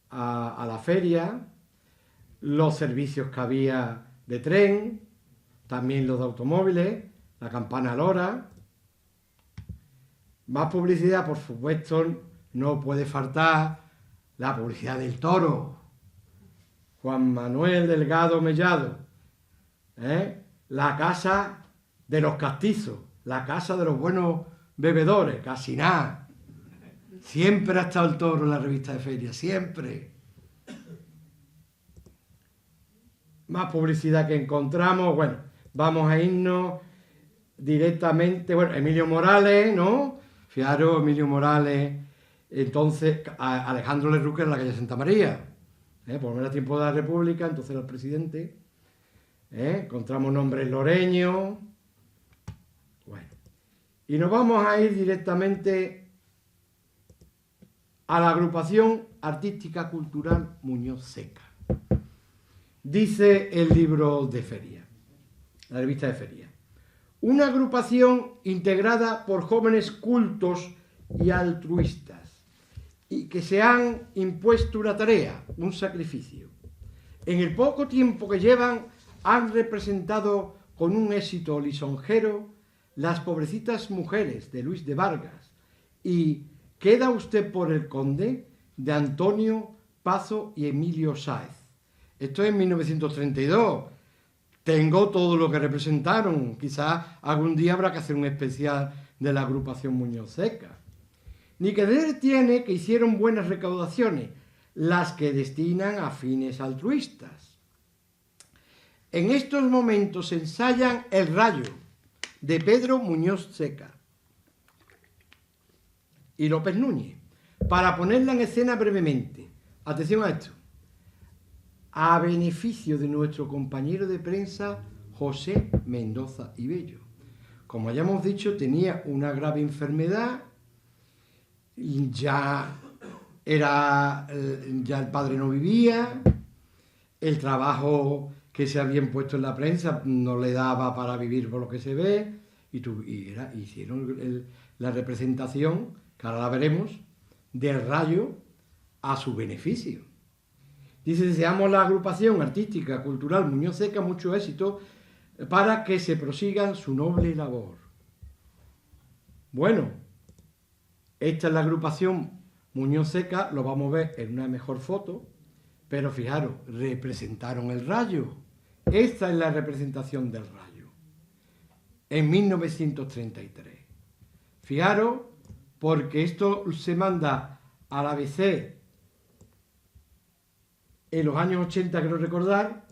a la feria, los servicios que había de tren, también los de automóviles, la campana Lora. Más publicidad, por supuesto, no puede faltar la publicidad del toro. Juan Manuel Delgado Mellado, la casa de los castizos, la casa de los buenos bebedores, casi nada. Siempre ha estado el toro en la revista de feria, siempre. más publicidad que encontramos. Bueno, vamos a irnos directamente. Bueno, Emilio Morales, ¿no? Fijaros, Emilio Morales. Entonces, Alejandro Lerroux en la calle Santa María. Por lo menos a tiempo de la República, entonces era el presidente. Encontramos nombres loreños. Bueno. Y nos vamos a ir directamente a la agrupación artística cultural Muñoz Seca. Dice el libro de feria, la revista de feria. Una agrupación integrada por jóvenes cultos y altruistas y que se han impuesto una tarea, un sacrificio. En el poco tiempo que llevan han representado con un éxito lisonjero Las pobrecitas mujeres de Luis de Vargas y Queda usted por el conde de Antonio Pazo y Emilio Sáez. Esto es en 1932. Tengo todo lo que representaron. Quizás algún día habrá que hacer un especial de la agrupación Muñoz Seca. Ni que ver tiene que hicieron buenas recaudaciones, las que destinan a fines altruistas. En estos momentos se ensayan El Rayo, de Pedro Muñoz Seca y López Núñez, para ponerla en escena brevemente. Atención a esto. A beneficio de nuestro compañero de prensa José Mendoza y Bello. Como ya hemos dicho, tenía una grave enfermedad, y ya el padre no vivía, el trabajo que se había impuesto en la prensa no le daba para vivir por lo que se ve, hicieron la representación, que ahora la veremos, del Rayo a su beneficio. Dice, deseamos la agrupación artística cultural Muñoz Seca mucho éxito para que se prosiga su noble labor. Bueno, esta es la agrupación Muñoz Seca, lo vamos a ver en una mejor foto, pero fijaros, representaron el Rayo. Esta es la representación del Rayo, en 1933. Fijaros, porque esto se manda al ABC en los años 80, creo recordar,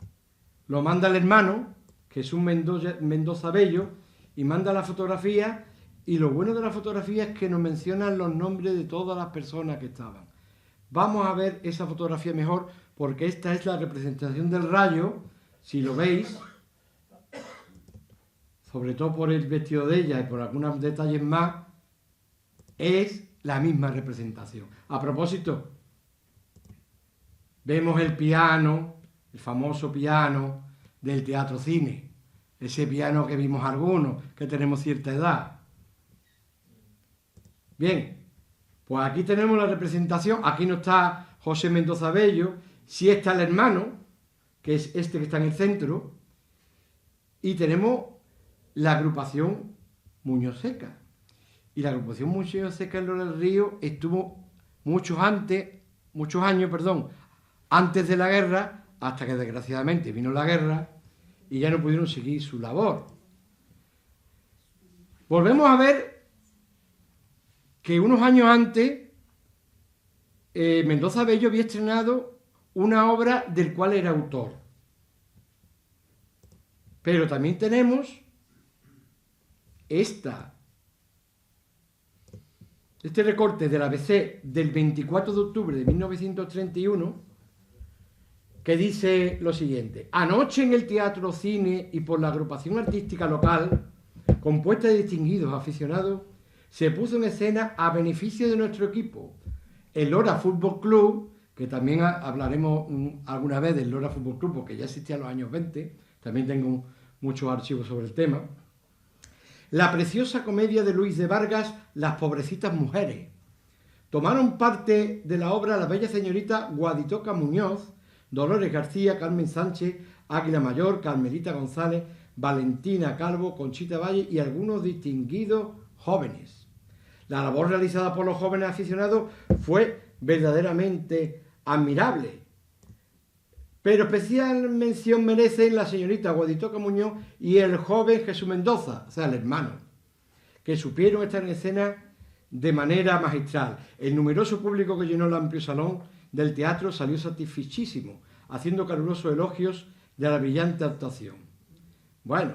lo manda el hermano, Jesús Mendoza Bello, y manda la fotografía, y lo bueno de la fotografía es que nos mencionan los nombres de todas las personas que estaban. Vamos a ver esa fotografía mejor, porque esta es la representación del Rayo, si lo veis, sobre todo por el vestido de ella y por algunos detalles más, es la misma representación. A propósito, vemos el piano, el famoso piano del Teatro Cine, ese piano que vimos algunos, que tenemos cierta edad. Bien, pues aquí tenemos la representación, aquí no está José Mendoza Bello, sí está el hermano, que es este que está en el centro, y tenemos la agrupación Muñoz Seca. Y la agrupación Muñoz Seca en Lora del Río estuvo muchos años, antes de la guerra, hasta que desgraciadamente vino la guerra y ya no pudieron seguir su labor. Volvemos a ver que unos años antes Mendoza Bello había estrenado una obra del cual era autor. Pero también tenemos este recorte del ABC del 24 de octubre de 1931, que dice lo siguiente: anoche en el Teatro Cine y por la agrupación artística local, compuesta de distinguidos aficionados, se puso en escena a beneficio de nuestro equipo, el Lora Fútbol Club, que también hablaremos alguna vez del Lora Fútbol Club, porque ya existía en los años 20, también tengo muchos archivos sobre el tema. La preciosa comedia de Luis de Vargas, Las pobrecitas mujeres. Tomaron parte de la obra la bella señorita Guaditoca Muñoz, Dolores García, Carmen Sánchez, Águila Mayor, Carmelita González, Valentina Calvo, Conchita Valle y algunos distinguidos jóvenes. La labor realizada por los jóvenes aficionados fue verdaderamente admirable. Pero especial mención merecen la señorita Guaditoca Muñoz y el joven Jesús Mendoza, o sea, el hermano, que supieron estar en escena de manera magistral. El numeroso público que llenó el amplio salón del teatro salió satisfechísimo, haciendo calurosos elogios de la brillante actuación. Bueno,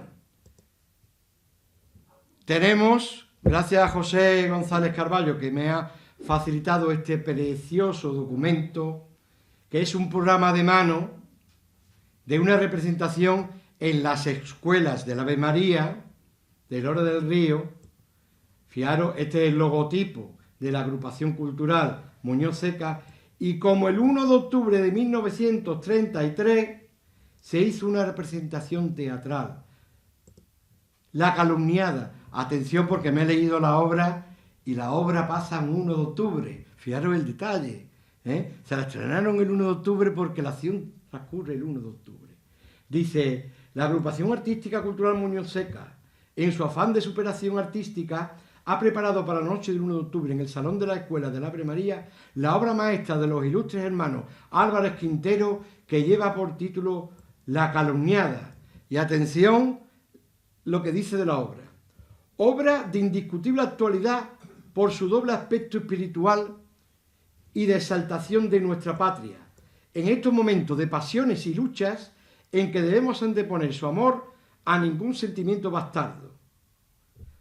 tenemos, gracias a José González Carballo, que me ha facilitado este precioso documento, que es un programa de mano de una representación en las escuelas del Ave María, del Oro del Río. Fijaros, este es el logotipo de la agrupación cultural Muñoz Seca, y como el 1 de octubre de 1933 se hizo una representación teatral, La Calumniada. Atención, porque me he leído la obra y la obra pasa en 1 de octubre. Fijaros el detalle, ¿eh? Se la estrenaron el 1 de octubre porque la acción transcurre el 1 de octubre. Dice, la agrupación artística cultural Muñoz Seca, en su afán de superación artística, ha preparado para la noche del 1 de octubre en el Salón de la Escuela del Ave María la obra maestra de los ilustres hermanos Álvarez Quintero, que lleva por título La Calumniada. Y atención lo que dice de la obra. Obra de indiscutible actualidad por su doble aspecto espiritual y de exaltación de nuestra patria, en estos momentos de pasiones y luchas en que debemos anteponer su amor a ningún sentimiento bastardo.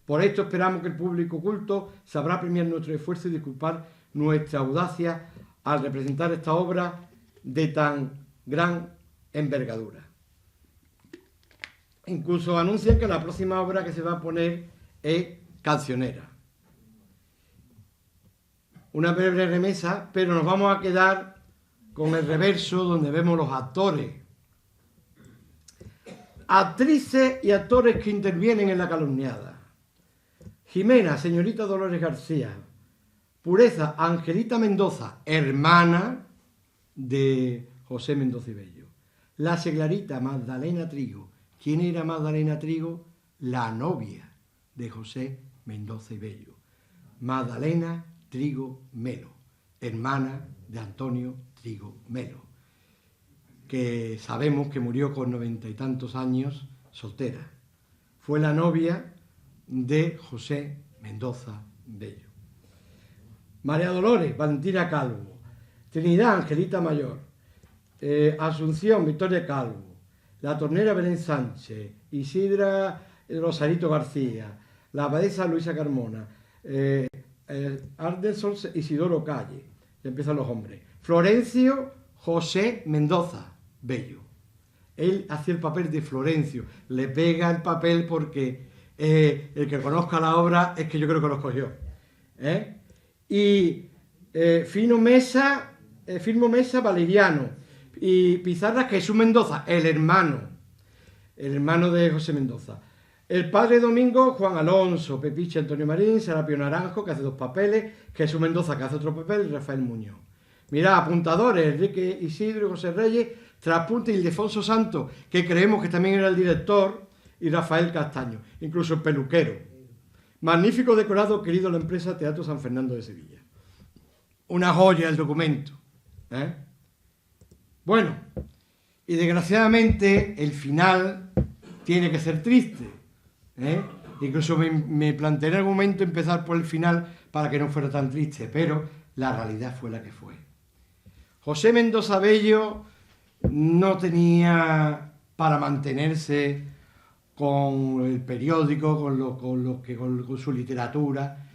Por esto esperamos que el público culto sabrá premiar nuestro esfuerzo y disculpar nuestra audacia al representar esta obra de tan gran envergadura. Incluso anuncian que la próxima obra que se va a poner es Cancionera. Una breve remesa, pero nos vamos a quedar con el reverso donde vemos los actores. Actrices y actores que intervienen en La Calumniada. Jimena, señorita Dolores García. Pureza, Angelita Mendoza, hermana de José Mendoza y Bello. La Seglarita, Magdalena Trigo. ¿Quién era Magdalena Trigo? La novia de José Mendoza y Bello. Magdalena Trigo Melo, hermana de Antonio Trigo Melo, que sabemos que murió con 90 y tantos años, soltera. Fue la novia de José Mendoza Bello. María Dolores, Valentina Calvo. Trinidad, Angelita Mayor. Asunción, Victoria Calvo. La Tornera, Belén Sánchez. Isidra, Rosarito García. La abadesa, Luisa Carmona. Ardenson, Isidoro Calle. Ya empiezan los hombres. Florencio, José Mendoza Bello. Él hacía el papel de Florencio. Le pega el papel porque el que conozca la obra es que yo creo que lo escogió. Y Firmo Mesa Valeriano. Y Pizarra, Jesús Mendoza, el hermano de José Mendoza. El padre Domingo, Juan Alonso. Pepiche, Antonio Marín. Serapio Naranjo, que hace 2 papeles. Jesús Mendoza, que hace otro papel. Y Rafael Muñoz. Mirá, apuntadores, Enrique Isidro y José Reyes. Traspunte y Ildefonso Santos, que creemos que también era el director. Y Rafael Castaño, incluso el peluquero. Magnífico decorado, querido, la empresa Teatro San Fernando de Sevilla. Una joya el documento. Bueno, y desgraciadamente el final tiene que ser triste. Incluso me planteé en algún momento empezar por el final para que no fuera tan triste, pero la realidad fue la que fue. José Mendoza Bello no tenía para mantenerse con el periódico, con su literatura,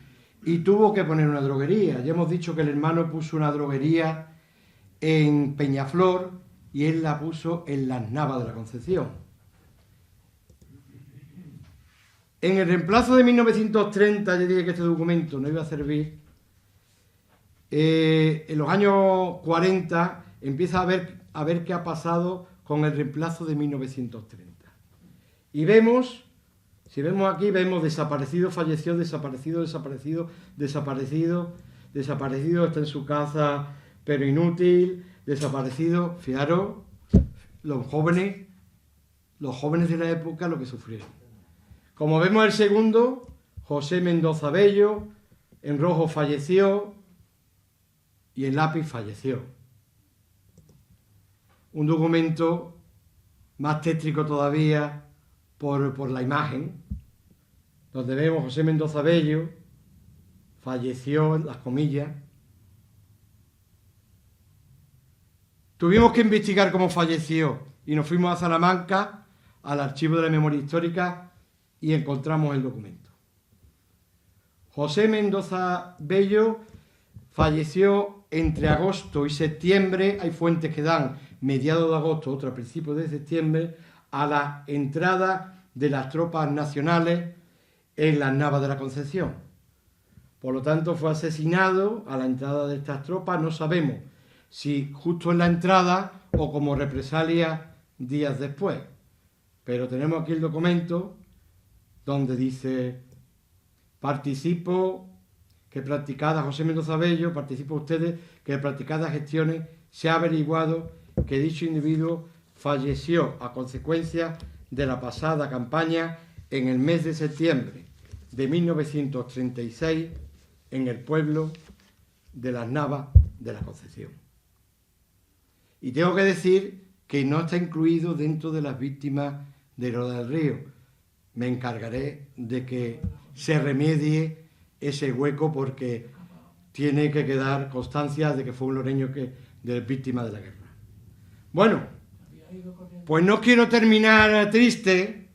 y tuvo que poner una droguería. Ya hemos dicho que el hermano puso una droguería en Peñaflor y él la puso en Las Navas de la Concepción. En el reemplazo de 1930, yo dije que este documento no iba a servir. En los años 40 empieza a ver qué ha pasado con el reemplazo de 1930. Y vemos, si vemos aquí, vemos desaparecido, falleció, desaparecido, está en su casa, pero inútil, desaparecido. Fijaros, los jóvenes de la época lo que sufrieron. Como vemos el segundo, José Mendoza Bello, en rojo falleció y en lápiz falleció. Un documento más tétrico todavía por la imagen, donde vemos José Mendoza Bello, falleció, en las comillas. Tuvimos que investigar cómo falleció y nos fuimos a Salamanca, al Archivo de la Memoria Histórica, y encontramos el documento. José Mendoza Bello falleció entre agosto y septiembre, hay fuentes que dan mediados de agosto, otras a principios de septiembre, a la entrada de las tropas nacionales en las Navas de la Concepción. Por lo tanto, fue asesinado a la entrada de estas tropas, no sabemos si justo en la entrada o como represalia días después. Pero tenemos aquí el documento donde dice: participo que practicadas, José Mendoza Bello, participo ustedes que practicadas gestiones se ha averiguado que dicho individuo falleció a consecuencia de la pasada campaña en el mes de septiembre de 1936 en el pueblo de las Navas de la Concepción. Y tengo que decir que no está incluido dentro de las víctimas de Roda del Río. Me encargaré de que se remedie ese hueco porque tiene que quedar constancia de que fue un loreño de víctima de la guerra. Bueno, pues no quiero terminar triste,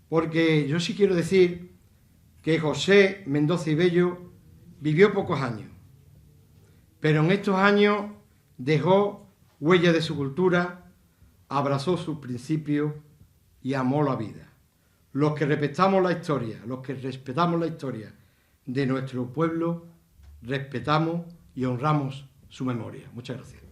porque yo sí quiero decir que José Mendoza y Bello vivió pocos años, pero en estos años dejó huella de su cultura, abrazó sus principios y amó la vida. Los que respetamos la historia, de nuestro pueblo, respetamos y honramos su memoria. Muchas gracias.